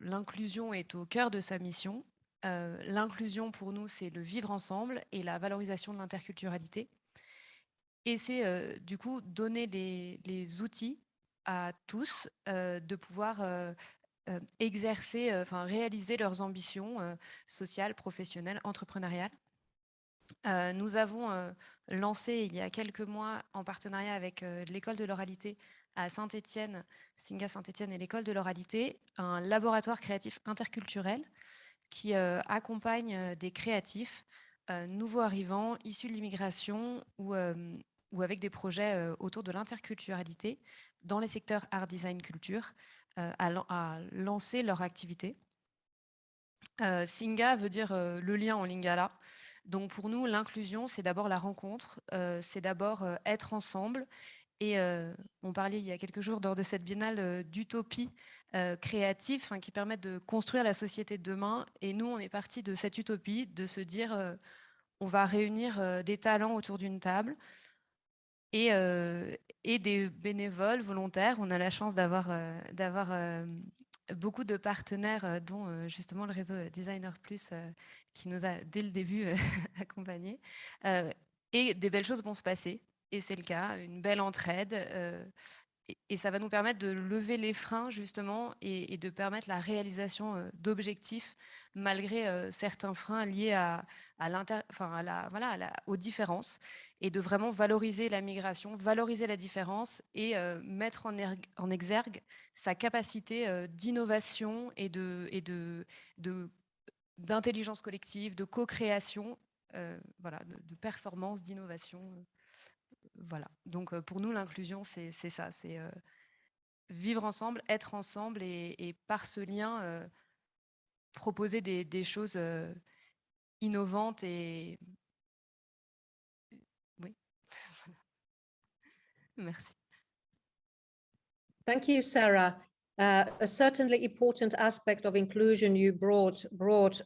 l'inclusion est au cœur de sa mission. L'inclusion, pour nous, c'est le vivre ensemble et la valorisation de l'interculturalité. Et c'est du coup donner les outils à tous de pouvoir exercer, réaliser leurs ambitions sociales, professionnelles, entrepreneuriales. Nous avons lancé il y a quelques mois, en partenariat avec l'école de l'oralité à Saint-Etienne, Singa Saint-Etienne et l'école de l'oralité, un laboratoire créatif interculturel qui accompagne des créatifs nouveaux arrivants, issus de l'immigration ou avec des projets autour de l'interculturalité dans les secteurs art, design, culture, à lancer leur activité. Singa veut dire le lien en lingala. Donc pour nous, l'inclusion, c'est d'abord la rencontre, c'est d'abord être ensemble. Et on parlait il y a quelques jours lors de cette biennale d'utopie créative qui permettent de construire la société de demain. Et nous, on est parti de cette utopie, de se dire on va réunir des talents autour d'une table et des bénévoles volontaires. On a la chance d'avoir beaucoup de partenaires, dont justement le réseau Designer Plus qui nous a dès le début accompagnés. Et des belles choses vont se passer. Et c'est le cas, une belle entraide. Et ça va nous permettre de lever les freins, justement, et de permettre la réalisation d'objectifs, malgré certains freins liés aux différences, et de vraiment valoriser la migration, valoriser la différence, et mettre en exergue sa capacité d'innovation et d'intelligence collective, de co-création, de performance, d'innovation. Voilà, donc pour nous, l'inclusion, c'est ça, c'est vivre ensemble, être ensemble et par ce lien, proposer des choses innovantes et... Oui, merci. Thank you, Sarah. A certainly important aspect of inclusion you brought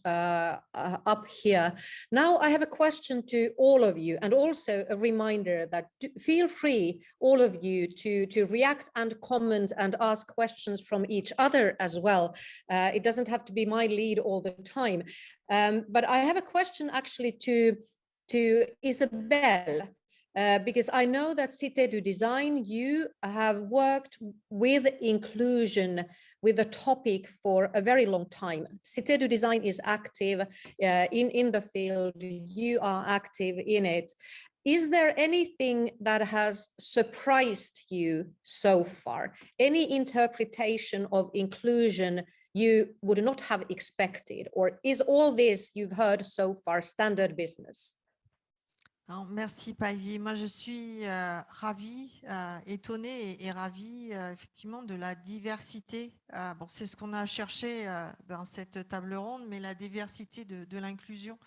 up here. Now I have a question to all of you, and also a reminder that feel free, all of you, to react and comment and ask questions from each other as well. It doesn't have to be my lead all the time. But I have a question actually to Isabelle. Because I know that Cité du Design, you have worked with inclusion, with the topic for a very long time. Cité du Design is active in the field, you are active in it. Is there anything that has surprised you so far? Any interpretation of inclusion you would not have expected? Or is all this you've heard so far standard business? Alors, merci Paivi. Moi, je suis ravie, étonnée et ravie effectivement de la diversité. Bon, c'est ce qu'on a cherché dans cette table ronde, mais la diversité de l'inclusion.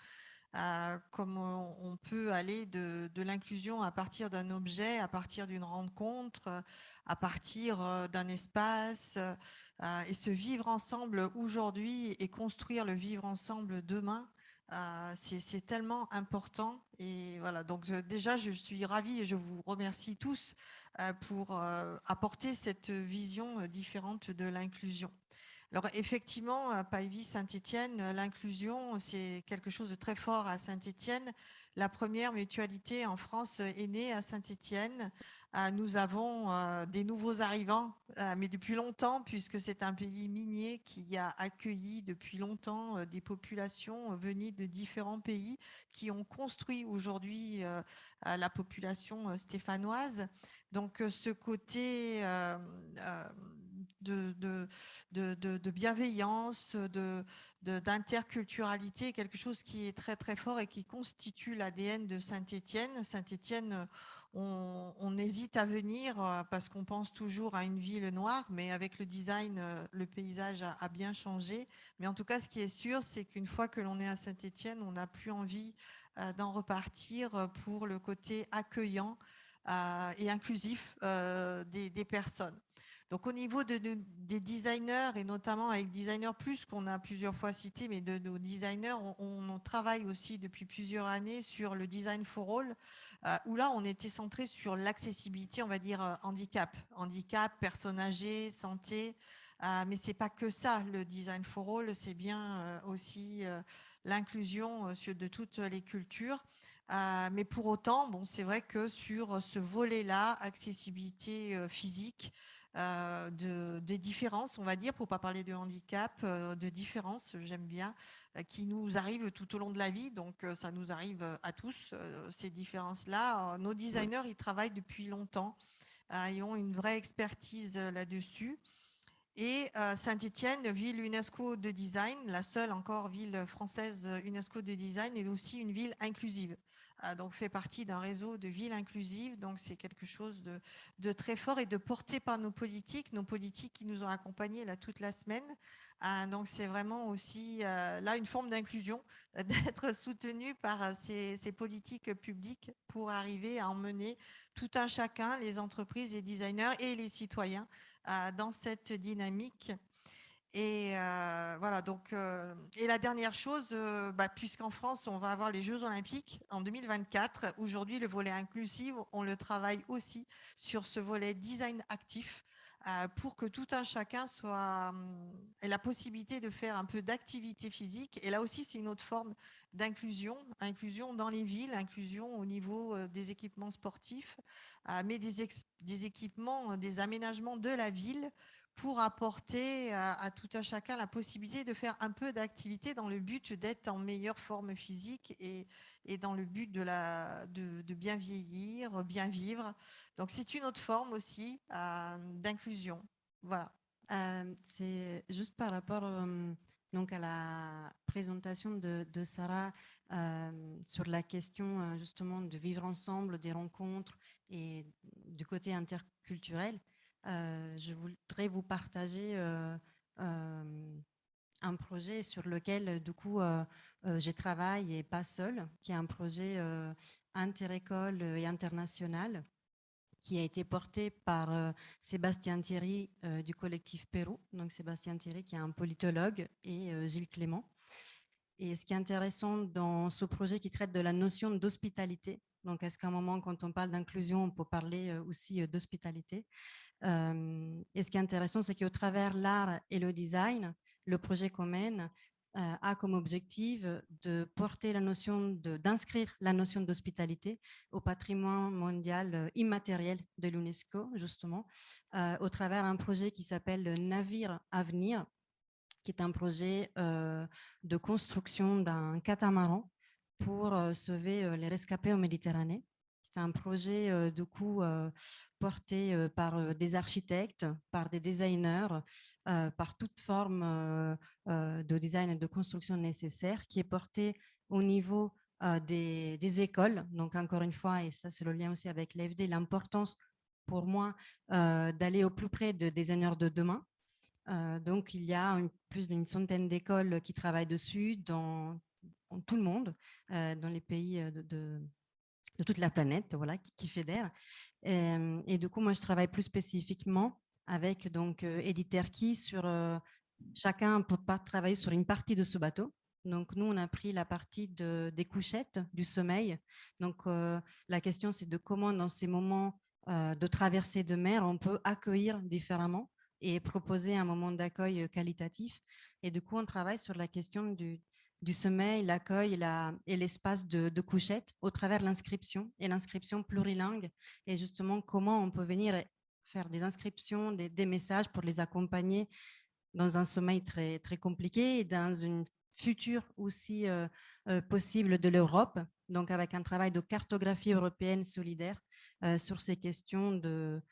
Comme on peut aller de l'inclusion à partir d'un objet, à partir d'une rencontre, à partir d'un espace, et se vivre ensemble aujourd'hui et construire le vivre ensemble demain. C'est tellement important et voilà, donc déjà je suis ravie et je vous remercie tous pour apporter cette vision différente de l'inclusion. Alors effectivement, Paivi, Saint-Étienne, l'inclusion, c'est quelque chose de très fort à Saint-Étienne. La première mutualité en France est née à Saint-Étienne. Nous avons des nouveaux arrivants, mais depuis longtemps, puisque c'est un pays minier qui a accueilli depuis longtemps des populations venues de différents pays qui ont construit aujourd'hui la population stéphanoise. Donc ce côté de bienveillance, d'interculturalité, quelque chose qui est très très fort et qui constitue l'ADN de Saint-Étienne. Saint-Étienne, on hésite à venir parce qu'on pense toujours à une ville noire, mais avec le design, le paysage a bien changé. Mais en tout cas, ce qui est sûr, c'est qu'une fois que l'on est à Saint-Étienne, on n'a plus envie d'en repartir pour le côté accueillant et inclusif des personnes. Donc au niveau des designers, et notamment avec Designer Plus, qu'on a plusieurs fois cité, mais de nos designers, on travaille aussi depuis plusieurs années sur le Design for All, où là on était centré sur l'accessibilité, on va dire handicap, personnes âgées, santé, mais c'est pas que ça le Design for All, c'est bien aussi l'inclusion de toutes les cultures. Mais pour autant, bon, c'est vrai que sur ce volet-là, accessibilité physique, des différences, on va dire, pour ne pas parler de handicap, de différences, j'aime bien, qui nous arrivent tout au long de la vie. Donc, ça nous arrive à tous, ces différences-là. Nos designers, ils travaillent depuis longtemps. Ils ont une vraie expertise là-dessus. Et Saint-Étienne, ville UNESCO de design, la seule encore ville française UNESCO de design, est aussi une ville inclusive. Donc fait partie d'un réseau de villes inclusives. Donc c'est quelque chose de très fort et de porté par nos politiques qui nous ont accompagnés là toute la semaine. Donc c'est vraiment aussi là une forme d'inclusion, d'être soutenu par ces politiques publiques pour arriver à emmener tout un chacun, les entreprises, les designers et les citoyens dans cette dynamique. Et voilà, donc, et la dernière chose, puisqu'en France, on va avoir les Jeux Olympiques en 2024, aujourd'hui, le volet inclusif, on le travaille aussi sur ce volet design actif pour que tout un chacun ait la possibilité de faire un peu d'activité physique. Et là aussi, c'est une autre forme d'inclusion, inclusion dans les villes, inclusion au niveau des équipements sportifs, mais des équipements, des aménagements de la ville pour apporter à tout un chacun la possibilité de faire un peu d'activité dans le but d'être en meilleure forme physique et dans le but de bien vieillir, bien vivre. Donc, c'est une autre forme aussi d'inclusion. Voilà. C'est juste par rapport donc à la présentation de Sarah sur la question justement de vivre ensemble, des rencontres et du côté interculturel. Je voudrais vous partager un projet sur lequel du coup je travaille et pas seule, qui est un projet interécole et international qui a été porté par Sébastien Thierry du collectif Pérou. Donc Sébastien Thierry qui est un politologue et Gilles Clément. Et ce qui est intéressant dans ce projet qui traite de la notion d'hospitalité, donc est-ce qu'à un moment quand on parle d'inclusion, on peut parler aussi d'hospitalité. Et ce qui est intéressant, c'est qu'au travers l'art et le design, le projet qu'on mène a comme objectif de porter la notion d'inscrire la notion d'hospitalité au patrimoine mondial immatériel de l'UNESCO, justement, au travers d'un projet qui s'appelle le Navire Avenir, qui est un projet de construction d'un catamaran pour sauver les rescapés en Méditerranée. C'est un projet du coup porté par des architectes, par des designers, par toute forme de design et de construction nécessaire, qui est porté au niveau des écoles. Donc encore une fois, et ça c'est le lien aussi avec l'AFD, l'importance pour moi d'aller au plus près des designers de demain. Donc il y a plus d'une centaine d'écoles qui travaillent dessus dans tout le monde, dans les pays de toute la planète, voilà, qui fédèrent. Et du coup, moi, je travaille plus spécifiquement avec donc Edith Terki sur chacun peut pas travailler sur une partie de ce bateau. Donc nous, on a pris la partie des couchettes, du sommeil. Donc la question, c'est de comment dans ces moments de traversée de mer, on peut accueillir différemment et proposer un moment d'accueil qualitatif. Et du coup, on travaille sur la question du sommeil, l'accueil et l'espace de couchette au travers de l'inscription et l'inscription plurilingue. Et justement, comment on peut venir faire des inscriptions, des messages pour les accompagner dans un sommeil très, très compliqué et dans une future aussi possible de l'Europe. Donc, avec un travail de cartographie européenne solidaire sur ces questions de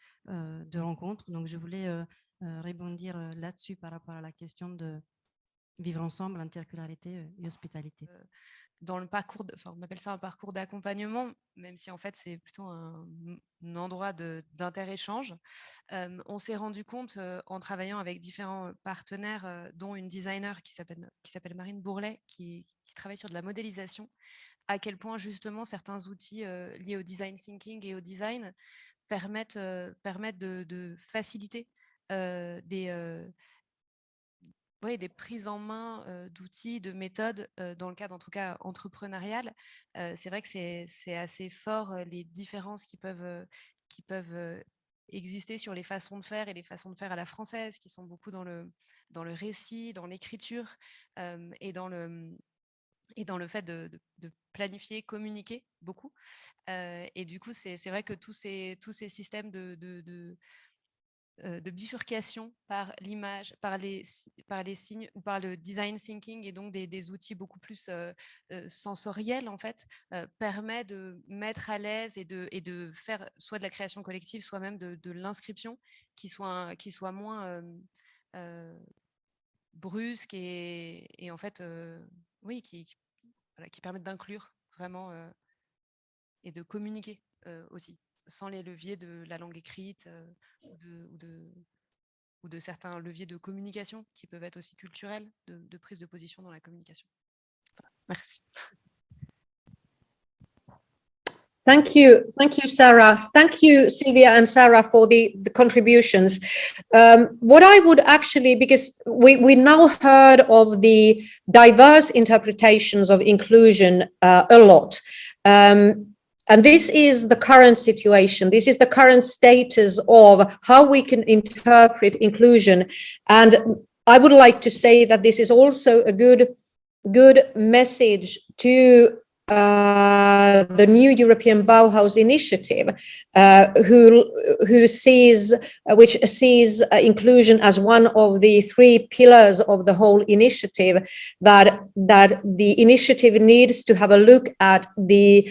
rencontres. Donc, je voulais rebondir là-dessus par rapport à la question de vivre ensemble, intercularité et hospitalité. Dans le parcours, on appelle ça un parcours d'accompagnement, même si en fait c'est plutôt un endroit d'inter-échange. On s'est rendu compte en travaillant avec différents partenaires, dont une designer qui s'appelle Marine Bourlet, qui travaille sur de la modélisation, à quel point justement certains outils liés au design thinking et au design permettent de faciliter des prises en main d'outils, de méthodes, dans le cadre en tout cas entrepreneurial. C'est vrai que c'est assez fort les différences qui peuvent exister sur les façons de faire et les façons de faire à la française, qui sont beaucoup dans le récit, dans l'écriture et dans le fait de planifier, communiquer beaucoup. Et du coup, c'est vrai que tous ces systèmes de bifurcation par l'image, par les signes ou par le design thinking et donc des outils beaucoup plus sensoriels en fait, permet de mettre à l'aise et de faire soit de la création collective, soit même de l'inscription qui soit moins brusque et en fait qui permettent d'inclure vraiment et de communiquer aussi, sans les leviers de la langue écrite ou de certains leviers de communication qui peuvent être aussi culturels, de prise de position dans la communication. Merci. Thank you, Sarah. Thank you, Sylvia and Sarah, for the contributions. What I would actually, because we now heard of the diverse interpretations of inclusion a lot. And this is the current situation. This is the current status of how we can interpret inclusion. And I would like to say that this is also a good message to the new European Bauhaus initiative, which sees inclusion as one of the 3 pillars of the whole initiative, that the initiative needs to have a look at the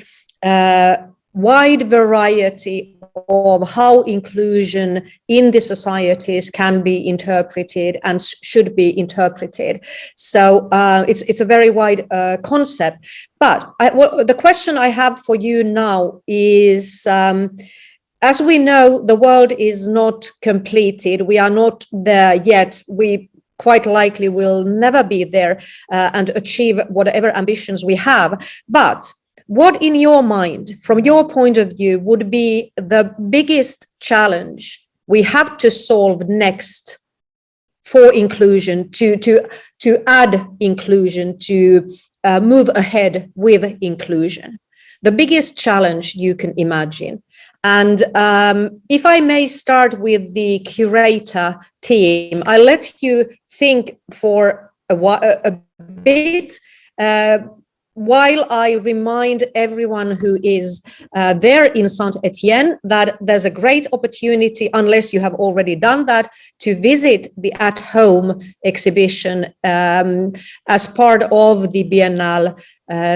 wide variety of how inclusion in the societies can be interpreted and should be interpreted. So it's a very wide concept. But the question I have for you now is, as we know, the world is not completed. We are not there yet. We quite likely will never be there and achieve whatever ambitions we have. But what in your mind, from your point of view, would be the biggest challenge we have to solve next for inclusion, to add inclusion, to move ahead with inclusion? The biggest challenge you can imagine. And if I may start with the curator team, I'll let you think for a bit while I remind everyone who is there in Saint-Etienne that there's a great opportunity, unless you have already done that, to visit the at-home exhibition as part of the Biennale,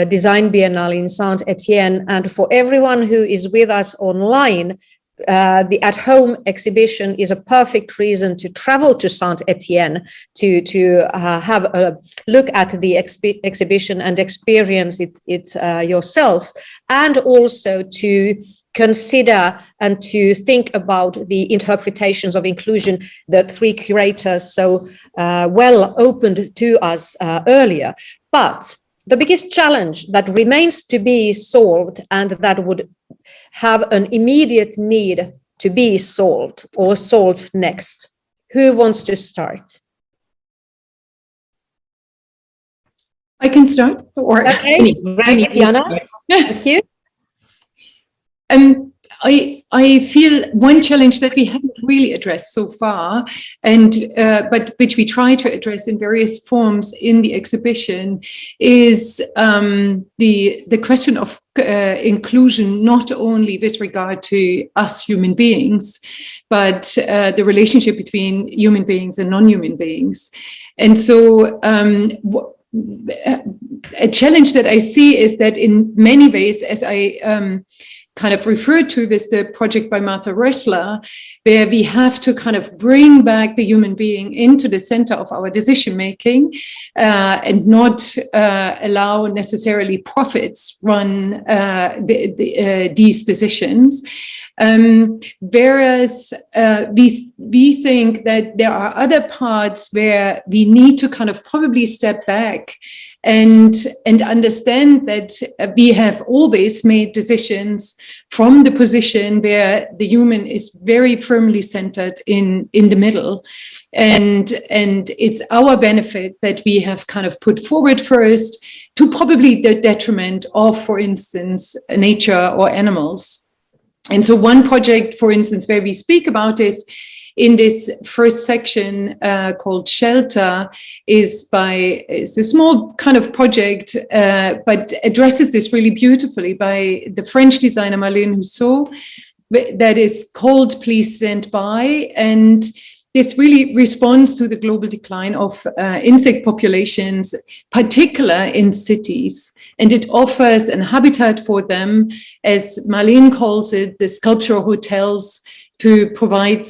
Design Biennale in Saint-Etienne. And for everyone who is with us online, the at-home exhibition is a perfect reason to travel to Saint-Etienne to have a look at the exhibition and experience it yourselves, and also to consider and to think about the interpretations of inclusion that three curators so well opened to us earlier. But the biggest challenge that remains to be solved, and that would have an immediate need to be solved or solved next. Who wants to start? I can start. Or okay, great, Jana. Thank you. I feel one challenge that we haven't really addressed so far, and but which we try to address in various forms in the exhibition, is the question of inclusion, not only with regard to us human beings, but the relationship between human beings and non-human beings. And so a challenge that I see is that in many ways, as I kind of referred to with the project by Martha Rössler, where we have to kind of bring back the human being into the center of our decision making and not allow necessarily profits run these decisions. Whereas we think that there are other parts where we need to kind of probably step back and understand that we have always made decisions from the position where the human is very firmly centered in the middle. And it's our benefit that we have kind of put forward first, to probably the detriment of, for instance, nature or animals. And so one project, for instance, where we speak about this in this first section called Shelter is a small kind of project, but addresses this really beautifully, by the French designer Marlene Rousseau, that is called Please Stand By. And this really responds to the global decline of insect populations, particularly in cities. And it offers a habitat for them, as Marlene calls it, the sculptural hotels, to provide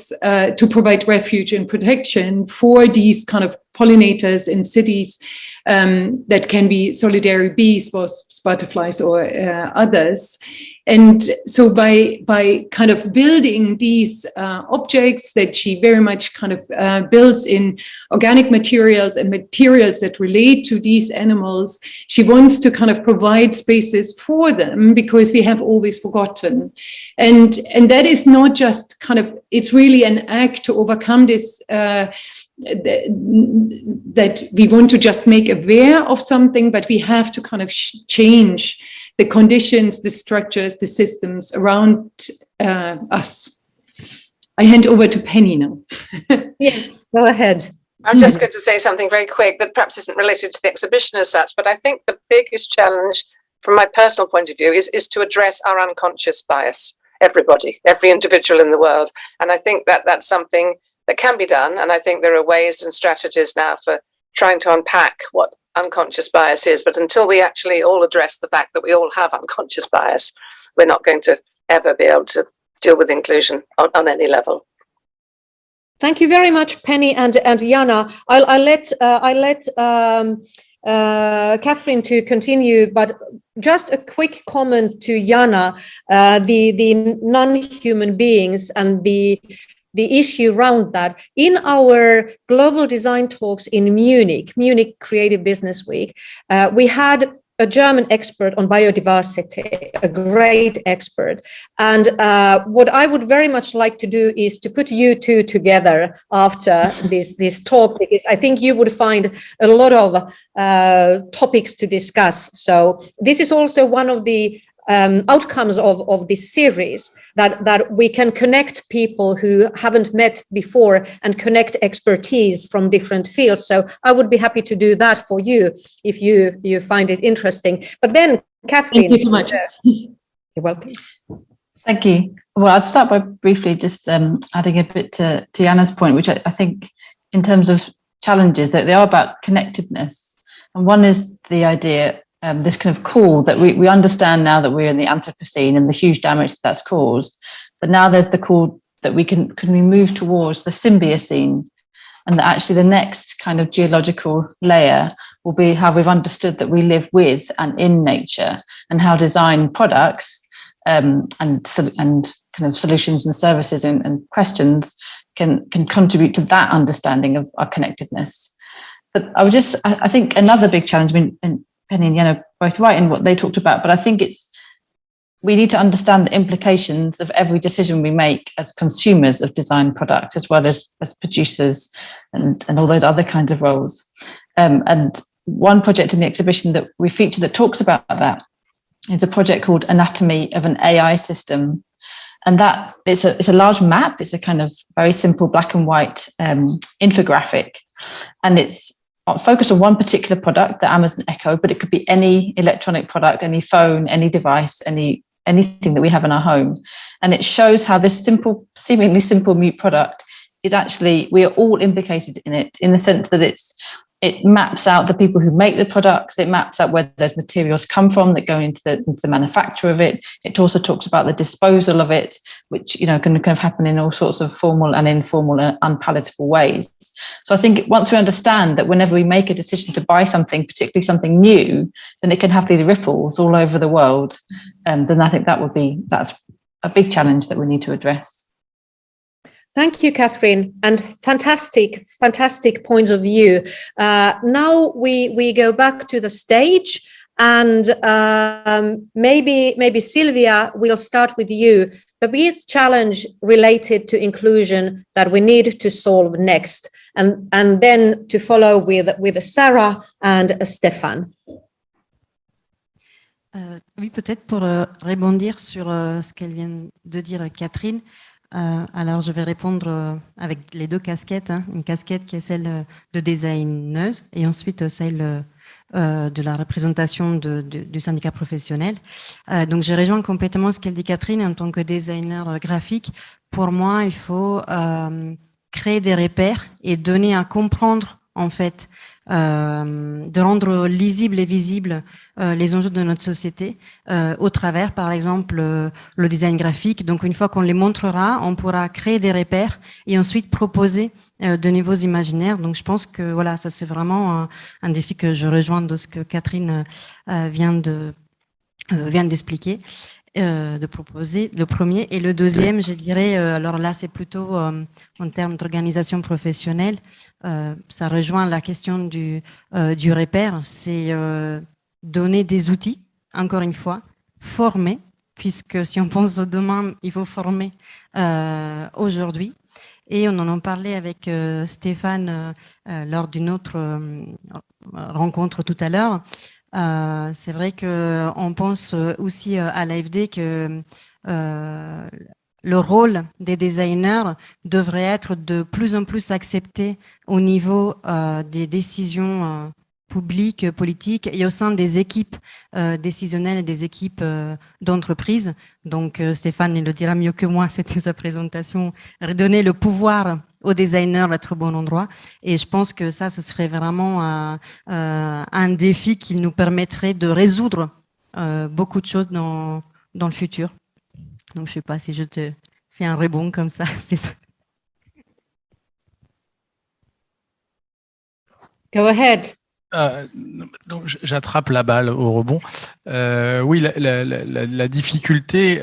refuge and protection for these kind of pollinators in cities that can be solitary bees, wasps, butterflies, or others. And so by kind of building these objects that she very much kind of builds in organic materials and materials that relate to these animals, she wants to kind of provide spaces for them, because we have always forgotten. And that is not just kind of, it's really an act to overcome this that we want to just make aware of something, but we have to kind of change the conditions, the structures, the systems around us. I hand over to Penny now. Yes, go ahead. I'm just going to say something very quick that perhaps isn't related to the exhibition as such, but I think the biggest challenge from my personal point of view is to address our unconscious bias, everybody, every individual in the world. And I think that that's something that can be done. And I think there are ways and strategies now for trying to unpack what unconscious bias is. But until we actually all address the fact that we all have unconscious bias, we're not going to ever be able to deal with inclusion on any level. Thank you very much, Penny and Jana. I'll let Catherine to continue, but just a quick comment to Jana, the non-human beings and the issue around that. In our global design talks in Munich Creative Business Week, we had a German expert on biodiversity, a great expert. And what I would very much like to do is to put you two together after this talk, because I think you would find a lot of topics to discuss. So this is also one of the outcomes of this series, that we can connect people who haven't met before and connect expertise from different fields. So I would be happy to do that for you if you find it interesting. But then, Catherine, thank you so much. You're welcome. Thank you. Well, I'll start by briefly just adding a bit to Anna's point, which I think in terms of challenges, that they are about connectedness. And one is the idea, this kind of call that we understand now that we're in the Anthropocene and the huge damage that's caused. But now there's the call that we can we move towards the Symbiocene, and that actually the next kind of geological layer will be how we've understood that we live with and in nature, and how design products and kind of solutions and services and questions can contribute to that understanding of our connectedness. But I think another big challenge, I mean, and Penny and Yana both right in what they talked about, but I think we need to understand the implications of every decision we make as consumers of design product, as well as producers and all those other kinds of roles. And one project in the exhibition that we feature that talks about that is a project called Anatomy of an AI System. And that it's a large map. It's a kind of very simple black and white infographic. And it's focused on one particular product, the Amazon Echo, but it could be any electronic product, any phone, any device, anything that we have in our home. And it shows how this seemingly simple mute product is actually, we are all implicated in it, in the sense that it maps out the people who make the products. It maps out where those materials come from that go into the manufacture of it. It also talks about the disposal of it, which, can kind of happen in all sorts of formal and informal and unpalatable ways. So I think once we understand that whenever we make a decision to buy something, particularly something new, then it can have these ripples all over the world. Then I think that's a big challenge that we need to address. Thank you, Catherine, and fantastic points of view. Now we go back to the stage, and maybe Sylvia, we'll start with you. The biggest challenge related to inclusion that we need to solve next, and then to follow with Sarah and Stéphane. Oui, peut-être pour rebondir sur ce qu'elle vient de dire, Catherine. Alors, je vais répondre avec les deux casquettes, une casquette qui est celle de designeuse et ensuite celle de la représentation du syndicat professionnel. Donc, je rejoins complètement ce qu'elle dit, Catherine, en tant que designer graphique. Pour moi, il faut créer des repères et donner à comprendre, en fait, de rendre lisible et visible les enjeux de notre société au travers, par exemple, le design graphique. Donc, une fois qu'on les montrera, on pourra créer des repères et ensuite proposer de nouveaux imaginaires. Donc, je pense que voilà, ça c'est vraiment un défi que je rejoins de ce que Catherine vient d'expliquer. De proposer le premier, et le deuxième, je dirais, alors là c'est plutôt en termes d'organisation professionnelle, ça rejoint la question du repère, c'est donner des outils, encore une fois, former, puisque si on pense au demain, il faut former aujourd'hui. Et on en a parlé avec Stéphane lors d'une autre rencontre tout à l'heure. C'est vrai qu'on pense aussi à l'AFD que le rôle des designers devrait être de plus en plus accepté au niveau des décisions publiques, politiques et au sein des équipes décisionnelles et des équipes d'entreprise. Donc Stéphane, il le dira mieux que moi, c'était sa présentation, redonner le pouvoir aux designers d'être au bon endroit. Et je pense que ça, ce serait vraiment un défi qui nous permettrait de résoudre beaucoup de choses dans le futur. Donc, je ne sais pas si je te fais un rebond comme ça. Go ahead. Donc j'attrape la balle au rebond. Oui, la difficulté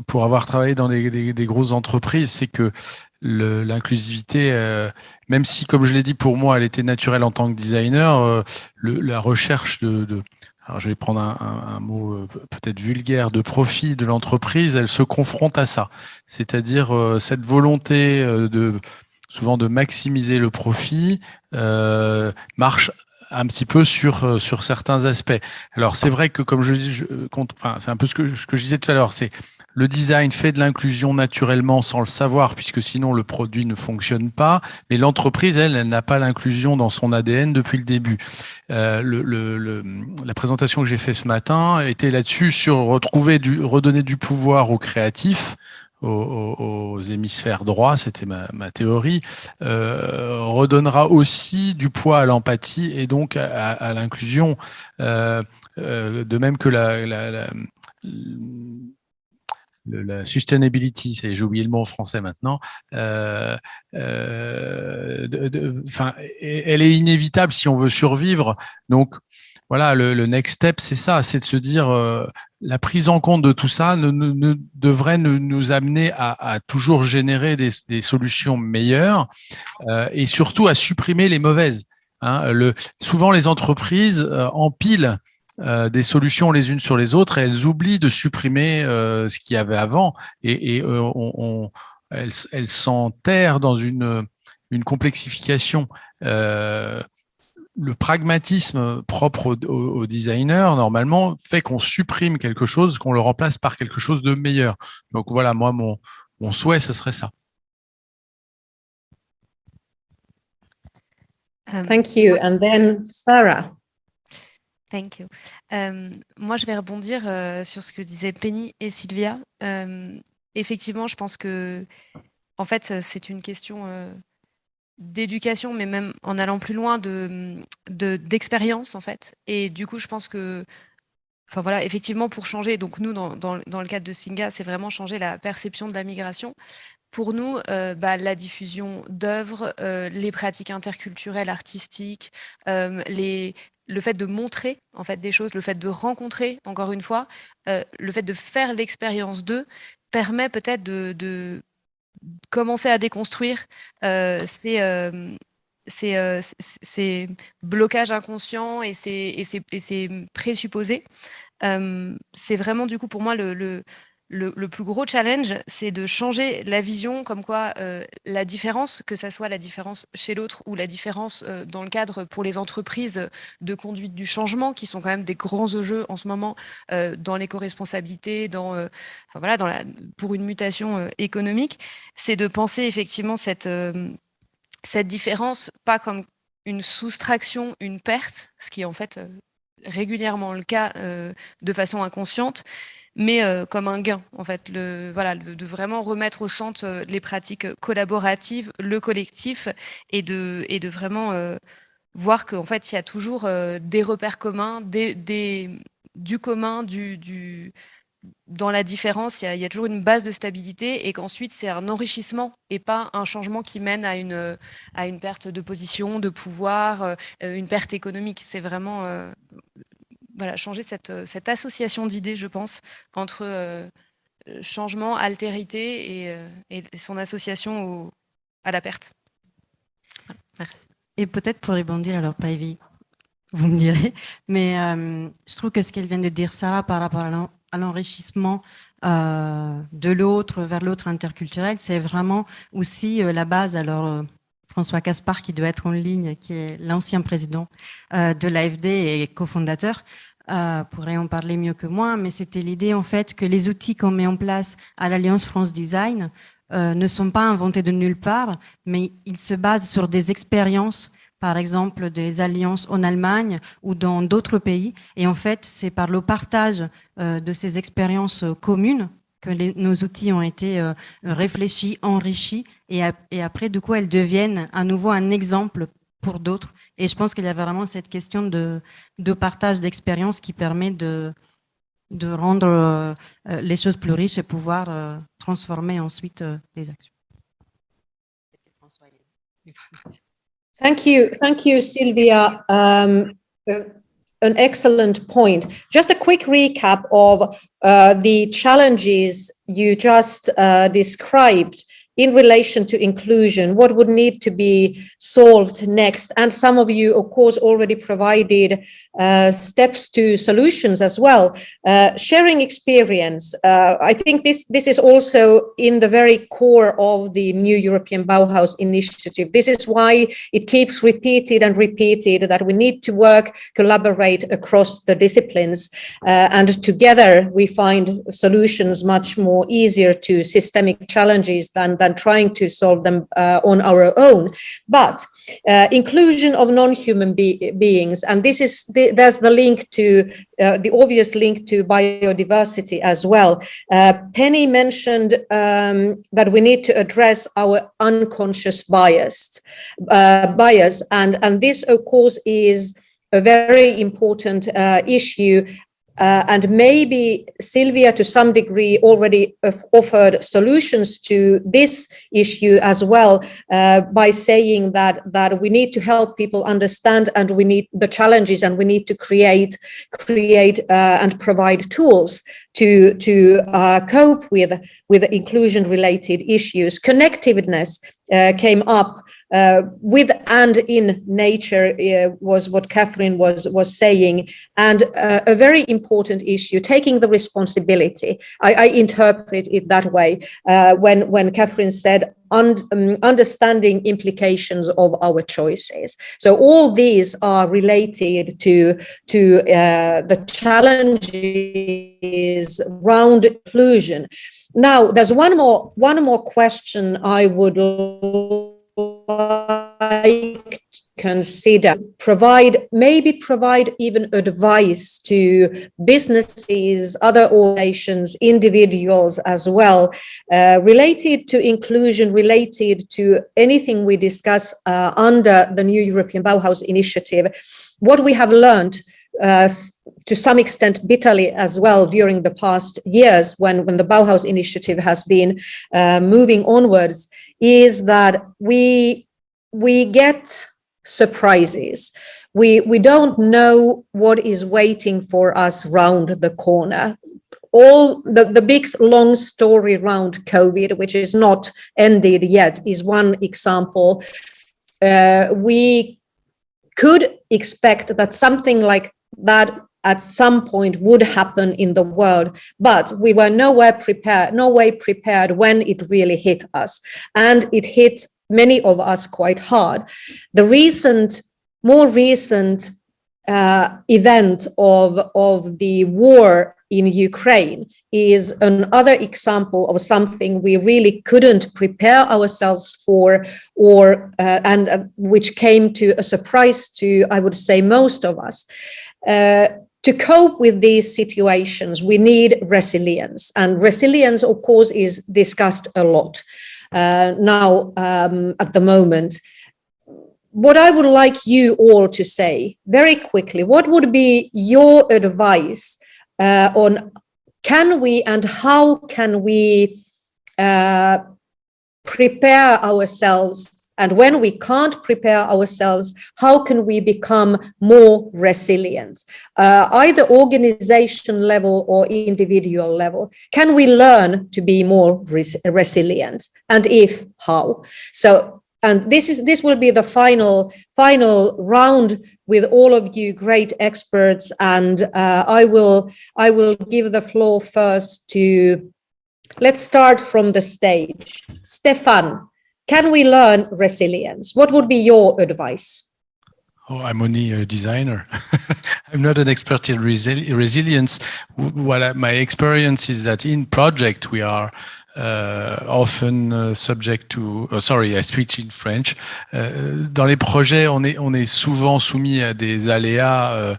pour avoir travaillé dans des grosses entreprises, c'est que l'inclusivité, même si, comme je l'ai dit, pour moi, elle était naturelle en tant que designer, la recherche alors je vais prendre un mot peut-être vulgaire, de profit de l'entreprise, elle se confronte à ça. C'est-à-dire cette volonté souvent de maximiser le profit marche un petit peu sur certains aspects. Alors c'est vrai que comme je dis, c'est un peu ce que je disais tout à l'heure, c'est le design fait de l'inclusion naturellement sans le savoir, puisque sinon le produit ne fonctionne pas. Mais l'entreprise, elle n'a pas l'inclusion dans son ADN depuis le début. La présentation que j'ai faite ce matin était là-dessus sur redonner du pouvoir aux créatifs, aux hémisphères droits, c'était ma théorie, redonnera aussi du poids à l'empathie et donc à l'inclusion, de même que la sustainability, j'ai oublié le mot en français maintenant, elle est inévitable si on veut survivre. Donc voilà, le next step, c'est ça, c'est de se dire la prise en compte de tout ça devrait nous amener à toujours générer des solutions meilleures et surtout à supprimer les mauvaises. Hein. Souvent, les entreprises empilent des solutions les unes sur les autres et elles oublient de supprimer ce qu'il y avait avant et elles s'enterrent dans une complexification. Le pragmatisme propre aux designers, normalement, fait qu'on supprime quelque chose, qu'on le remplace par quelque chose de meilleur. Donc voilà, moi, mon souhait, ce serait ça. Thank you. And then Sarah. Thank you. Moi, je vais rebondir sur ce que disaient Penny et Sylvia. Effectivement, je pense que, en fait, c'est une question d'éducation, mais même en allant plus loin d'expérience, en fait. Et du coup, je pense que, enfin voilà, effectivement, pour changer, donc nous, dans le cadre de Singa, c'est vraiment changer la perception de la migration. Pour nous, la diffusion d'œuvres, les pratiques interculturelles, artistiques, le fait de montrer en fait des choses, le fait de rencontrer, encore une fois, le fait de faire l'expérience d'eux permet peut-être de commencer à déconstruire ces blocages inconscients et ces présupposés. C'est vraiment du coup pour moi le plus gros challenge, c'est de changer la vision comme quoi la différence, que ça soit la différence chez l'autre ou la différence dans le cadre pour les entreprises de conduite du changement, qui sont quand même des grands enjeux en ce moment dans l'éco-responsabilité, pour une mutation économique, c'est de penser effectivement cette différence pas comme une soustraction, une perte, ce qui est en fait régulièrement le cas de façon inconsciente, mais comme un gain, en fait, de vraiment remettre au centre les pratiques collaboratives, le collectif, et de vraiment voir qu'en fait, il y a toujours des repères communs, du commun, dans la différence, il y a toujours une base de stabilité, et qu'ensuite, c'est un enrichissement et pas un changement qui mène à une perte de position, de pouvoir, une perte économique. C'est vraiment changer cette association d'idées, je pense, entre changement, altérité et son association à la perte. Voilà, merci. Et peut-être pour rebondir, alors Pavy, vous me direz, mais je trouve que ce qu'elle vient de dire, Sarah, par rapport à l'enrichissement de l'autre vers l'autre interculturel, c'est vraiment aussi la base. Alors, François Caspar, qui doit être en ligne, qui est l'ancien président de l'AFD et cofondateur, pourrait en parler mieux que moi, mais c'était l'idée en fait que les outils qu'on met en place à l'Alliance France Design ne sont pas inventés de nulle part, mais ils se basent sur des expériences, par exemple des alliances en Allemagne ou dans d'autres pays. Et en fait, c'est par le partage de ces expériences communes que nos outils ont été réfléchis, enrichis, et après, du coup, elles deviennent à nouveau un exemple pour d'autres. Et je pense qu'il y a vraiment cette question de partage d'expérience qui permet de rendre les choses plus riches et pouvoir transformer ensuite les actions. Thank you, Sylvia. An excellent point. Just a quick recap of the challenges you just described in relation to inclusion, what would need to be solved next. And some of you, of course, already provided steps to solutions as well. Sharing experience. I think this is also in the very core of the new European Bauhaus initiative. This is why it keeps repeated and repeated that we need to work, collaborate across the disciplines, and together we find solutions much more easier to systemic challenges than trying to solve them on our own. But inclusion of non-human beings, and there's the link to the obvious link to biodiversity as well. Penny mentioned that we need to address our unconscious bias, and this of course is a very important issue. And maybe Sylvia, to some degree, already offered solutions to this issue as well, by saying that we need to help people understand, and we need the challenges, and we need to create and provide tools to cope with inclusion-related issues. Connectiveness came up with and in nature was what Catherine was saying, and a very important issue, taking the responsibility. I interpret it that way when Catherine said understanding implications of our choices. So all these are related to the challenges around inclusion. Now, there's one more question I would like to consider. Provide even advice to businesses, other organizations, individuals as well, related to inclusion, related to anything we discuss under the new European Bauhaus initiative. What we have learned to some extent bitterly as well during the past years when the Bauhaus initiative has been moving onwards is that we get surprises. We don't know what is waiting for us round the corner. All the big long story around COVID, which is not ended yet, is one example. We could expect that something like that at some point would happen in the world, but we were no way prepared when it really hit us, and it hit many of us quite hard. The more recent event of the war in Ukraine is another example of something we really couldn't prepare ourselves for, and which came to a surprise to, I would say, most of us. To cope with these situations, we need resilience, and resilience, of course, is discussed a lot now at the moment. What I would like you all to say very quickly, what would be your advice on can we and how can we prepare ourselves? And when we can't prepare ourselves, how can we become more resilient, either organization level or individual level? Can we learn to be more resilient? And if, how? So, and this will be the final round with all of you great experts. And I will give the floor first to, let's start from the stage. Stefan. Can we learn resilience? What would be your advice? Oh, I'm only a designer. I'm not an expert in resilience. My experience is that in project, we are often subject to... sorry, I switch in French. Dans les projets, on est souvent soumis à des aléas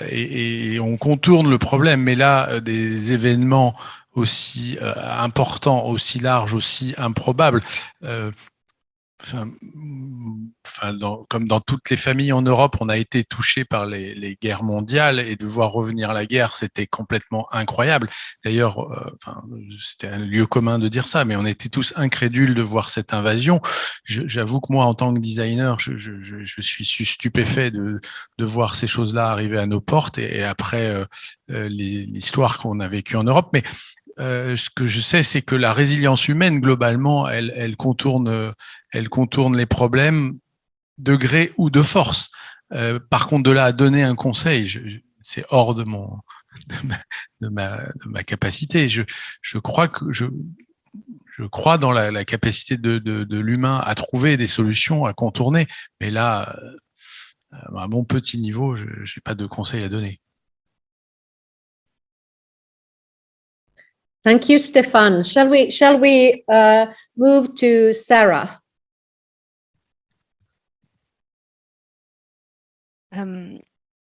et on contourne le problème. Mais là, des événements aussi important, aussi large, aussi improbable. Comme dans toutes les familles en Europe, on a été touché par les guerres mondiales et de voir revenir la guerre, c'était complètement incroyable. D'ailleurs, c'était un lieu commun de dire ça, mais on était tous incrédules de voir cette invasion. J'avoue que moi, en tant que designer, je suis stupéfait de voir ces choses-là arriver à nos portes et après l'histoire qu'on a vécue en Europe. Mais ce que je sais, c'est que la résilience humaine, globalement, elle contourne les problèmes de gré ou de force. Par contre, de là à donner un conseil, c'est hors de ma capacité. Je crois dans la capacité de l'humain à trouver des solutions, à contourner. Mais là, à mon petit niveau, je n'ai pas de conseils à donner. Thank you, Stéphane. Shall we move to Sarah?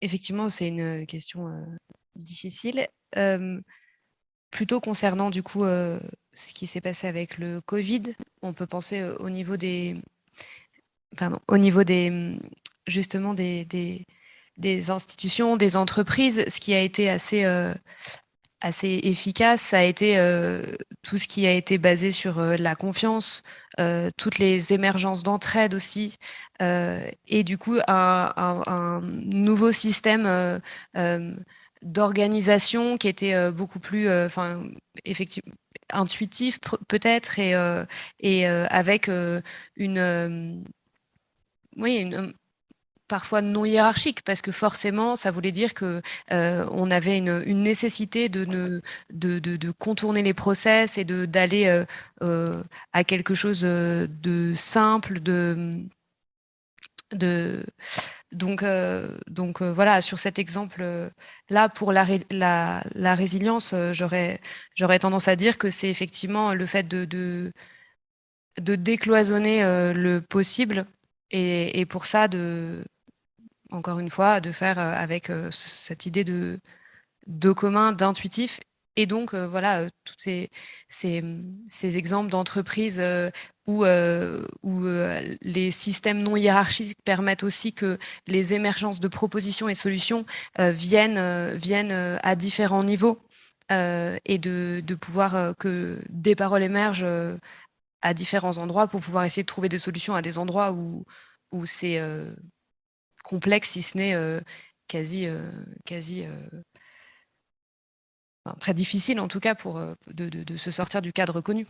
Effectivement, c'est une question difficile. Plutôt concernant du coup ce qui s'est passé avec le Covid, on peut penser au niveau des justement des institutions, des entreprises. Ce qui a été assez efficace, ça a été tout ce qui a été basé sur la confiance, toutes les émergences d'entraide aussi, et du coup un nouveau système d'organisation qui était beaucoup plus, effectivement, intuitif peut-être, et avec parfois non hiérarchique, parce que forcément, ça voulait dire que on avait une nécessité de contourner les process et d'aller à quelque chose de simple, donc voilà, sur cet exemple-là, pour la résilience, j'aurais tendance à dire que c'est effectivement le fait de décloisonner le possible, et pour ça, encore une fois, de faire avec cette idée de commun, d'intuitif. Et donc, voilà, tous ces exemples d'entreprises où les systèmes non hiérarchiques permettent aussi que les émergences de propositions et solutions viennent à différents niveaux, et de pouvoir que des paroles émergent à différents endroits pour pouvoir essayer de trouver des solutions à des endroits où c'est complexe, si ce n'est quasi très difficile, en tout cas, pour de se sortir du cadre connu.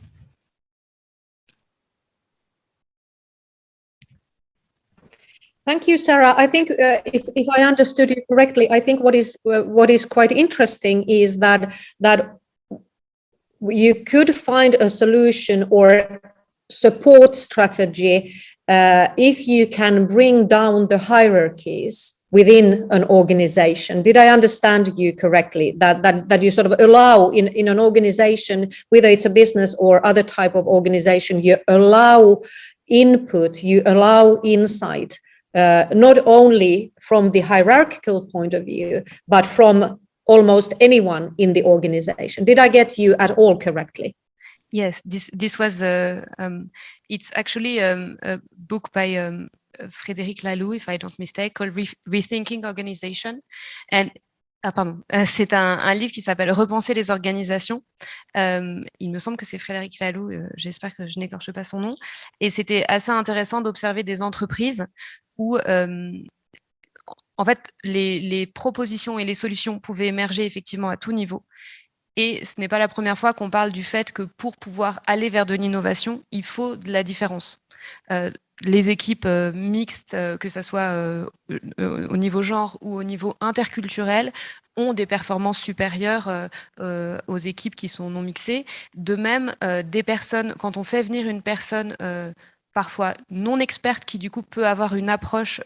Thank you, Sarah. I think if I understood you correctly, I think what is quite interesting is that you could find a solution or support strategy if you can bring down the hierarchies within an organization. Did I understand you correctly? That you sort of allow in an organization, whether it's a business or other type of organization, you allow input, you allow insight, not only from the hierarchical point of view, but from almost anyone in the organization. Did I get you at all correctly? Yes, this was it's actually a book by Frédéric Laloux, if I don't mistake, called Rethinking Organization. And c'est un livre qui s'appelle Repenser les organisations. Il me semble que c'est Frédéric Laloux, j'espère que je n'écorche pas son nom. Et c'était assez intéressant d'observer des entreprises où en fait les propositions et les solutions pouvaient émerger effectivement à tout niveau. Et ce n'est pas la première fois qu'on parle du fait que pour pouvoir aller vers de l'innovation, il faut de la différence. Les équipes mixtes, que ce soit au niveau genre ou au niveau interculturel, ont des performances supérieures aux équipes qui sont non mixées. De même, des personnes, quand on fait venir une personne parfois non experte, qui du coup peut avoir une approche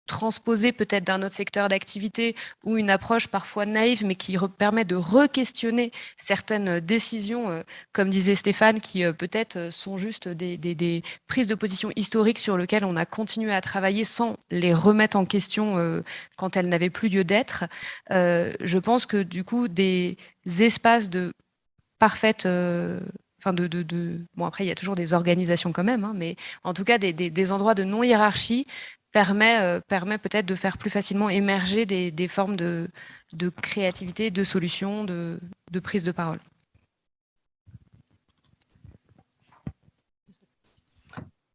transposée peut-être d'un autre secteur d'activité, ou une approche parfois naïve, mais qui permet de re-questionner certaines décisions, comme disait Stéphane, qui peut-être sont juste des prises de position historiques sur lesquelles on a continué à travailler sans les remettre en question quand elles n'avaient plus lieu d'être. Je pense que du coup, des espaces de parfaite... bon, après, il y a toujours des organisations quand même, hein, mais en tout cas, des endroits de non-hiérarchie permet peut-être de faire plus facilement émerger des formes de créativité, de solutions, de prise de parole.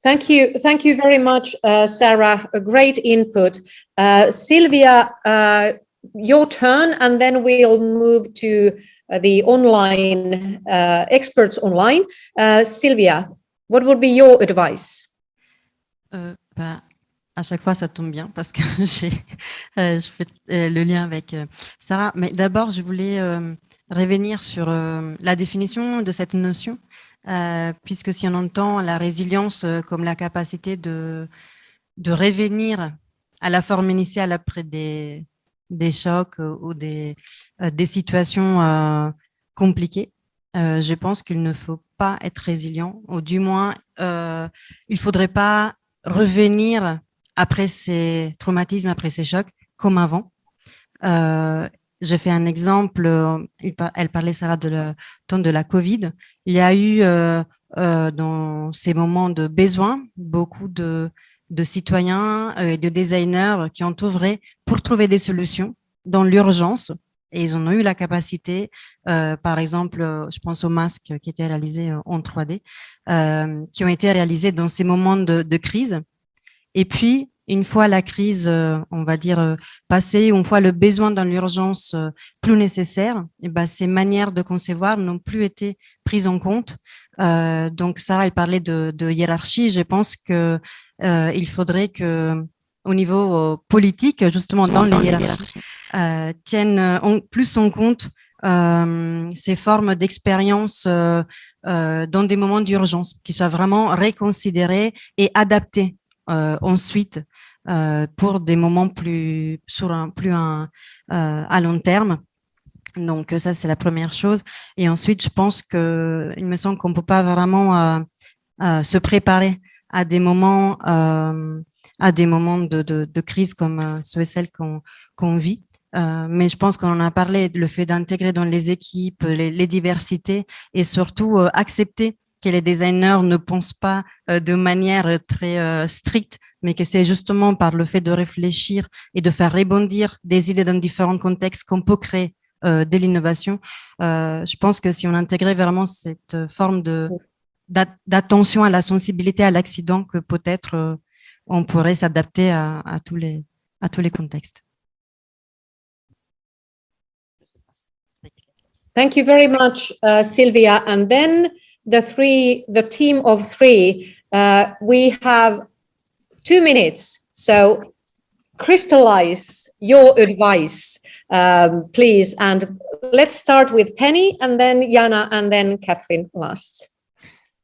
Thank you very much, Sarah. A great input. Sylvia, your turn, and then we'll move to the online experts online. Sylvia, what would be your advice? À chaque fois, ça tombe bien parce que je fais le lien avec Sarah. Mais d'abord, je voulais revenir sur la définition de cette notion, puisque si on entend la résilience comme la capacité de revenir à la forme initiale après des chocs ou des situations compliquées, je pense qu'il ne faut pas être résilient, ou du moins, il ne faudrait pas revenir après ces traumatismes, après ces chocs, comme avant. J'ai fait un exemple, elle parlait, Sarah, de temps de la Covid. Il y a eu, dans ces moments de besoin, beaucoup de citoyens et de designers qui ont œuvré pour trouver des solutions dans l'urgence. Et ils en ont eu la capacité, par exemple, je pense aux masques qui étaient réalisés en 3D, qui ont été réalisés dans ces moments de crise. Et puis, une fois la crise, on va dire, passée, une fois le besoin dans l'urgence plus nécessaire, et ben, ces manières de concevoir n'ont plus été prises en compte. Donc, Sarah, elle parlait de hiérarchie. Je pense que il faudrait que, au niveau politique, justement, dans les hiérarchies, tiennent plus en compte ces formes d'expérience dans des moments d'urgence, qui soient vraiment reconsidérées et adaptées ensuite pour des moments plus à long terme. Donc ça, c'est la première chose. Et ensuite, je pense que il me semble qu'on peut pas vraiment se préparer à des moments de crise comme ceux et celles qu'on vit. Mais je pense qu'on en a parlé, le fait d'intégrer dans les équipes les diversités et surtout accepter que les designers ne pensent pas de manière très stricte, mais que c'est justement par le fait de réfléchir et de faire rebondir des idées dans différents contextes qu'on peut créer de l'innovation. Je pense que si on intégrait vraiment cette forme d'attention à la sensibilité à l'accident, que peut-être on pourrait s'adapter à tous les contextes. Thank you very much, Sylvia. And then the team of three, we have 2 minutes. So crystallize your advice, please. And let's start with Penny, and then Jana, and then Catherine last.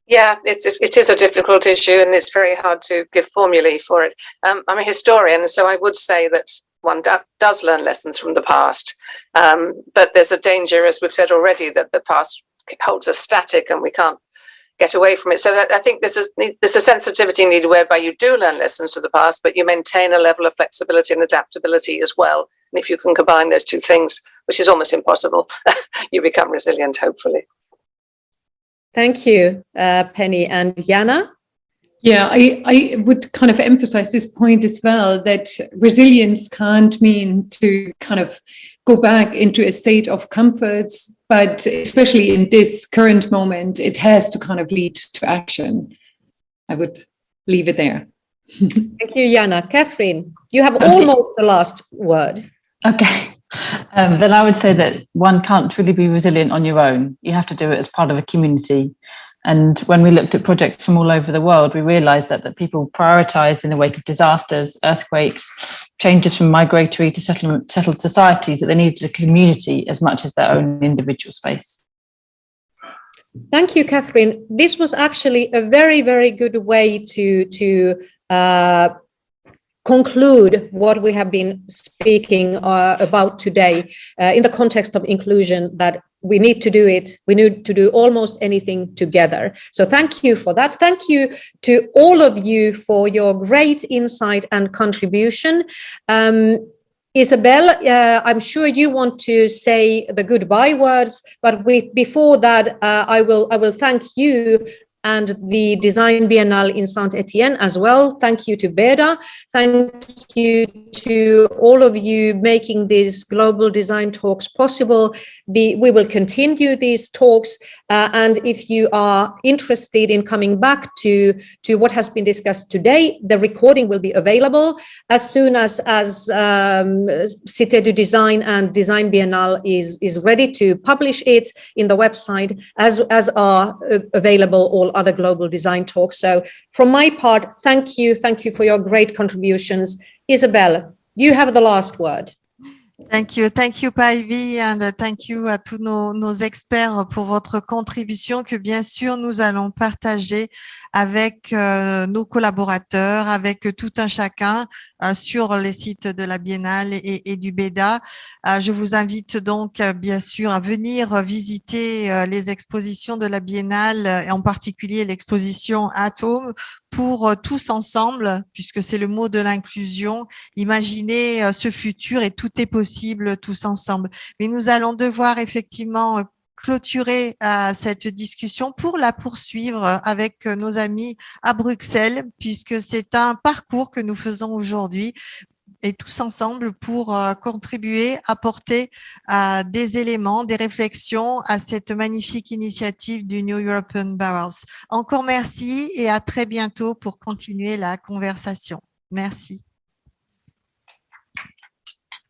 Yeah, it is a difficult issue, and it's very hard to give formulae for it. I'm a historian, so I would say that one does learn lessons from the past, but there's a danger, as we've said already, that the past holds us static and we can't get away from it. So I think there's a sensitivity needed whereby you do learn lessons from the past, but you maintain a level of flexibility and adaptability as well. And if you can combine those two things, which is almost impossible, you become resilient, hopefully. Thank you, Penny. And Jana? Yeah, I would kind of emphasize this point as well, that resilience can't mean to kind of go back into a state of comfort, but especially in this current moment, it has to kind of lead to action. I would leave it there. Thank you, Jana. Catherine, you have almost the last word. Okay. Then I would say that one can't really be resilient on your own. You have to do it as part of a community. And when we looked at projects from all over the world, we realized that people prioritized in the wake of disasters, earthquakes, changes from migratory to settled societies, that they needed a community as much as their own individual space. Thank you, Catherine. This was actually a very, very good way to conclude what we have been speaking about today in the context of inclusion, that we need to do it. We need to do almost anything together. So thank you for that. Thank you to all of you for your great insight and contribution. Isabel, I'm sure you want to say the goodbye words, but before that, I will thank you and the Design Biennale in Saint-Etienne as well. Thank you to Beda. Thank you to all of you making these global design talks possible. We will continue these talks, and if you are interested in coming back to what has been discussed today, the recording will be available as soon as Cité du Design and Design Biennale is ready to publish it in the website, as are available all other global design talks. So from my part, thank you for your great contributions. Isabelle, you have the last word. Thank you, Päivi, and thank you à tous nos experts pour votre contribution que bien sûr nous allons partager avec nos collaborateurs, avec tout un chacun sur les sites de la Biennale et du BEDA. Je vous invite donc bien sûr à venir visiter les expositions de la Biennale, et en particulier l'exposition Atome, pour tous ensemble, puisque c'est le mot de l'inclusion, imaginer ce futur et tout est possible tous ensemble. Mais nous allons devoir effectivement clôturer cette discussion pour la poursuivre avec nos amis à Bruxelles, puisque c'est un parcours que nous faisons aujourd'hui et tous ensemble pour contribuer, apporter des éléments, des réflexions à cette magnifique initiative du New European Bauhaus. Encore merci et à très bientôt pour continuer la conversation. Merci.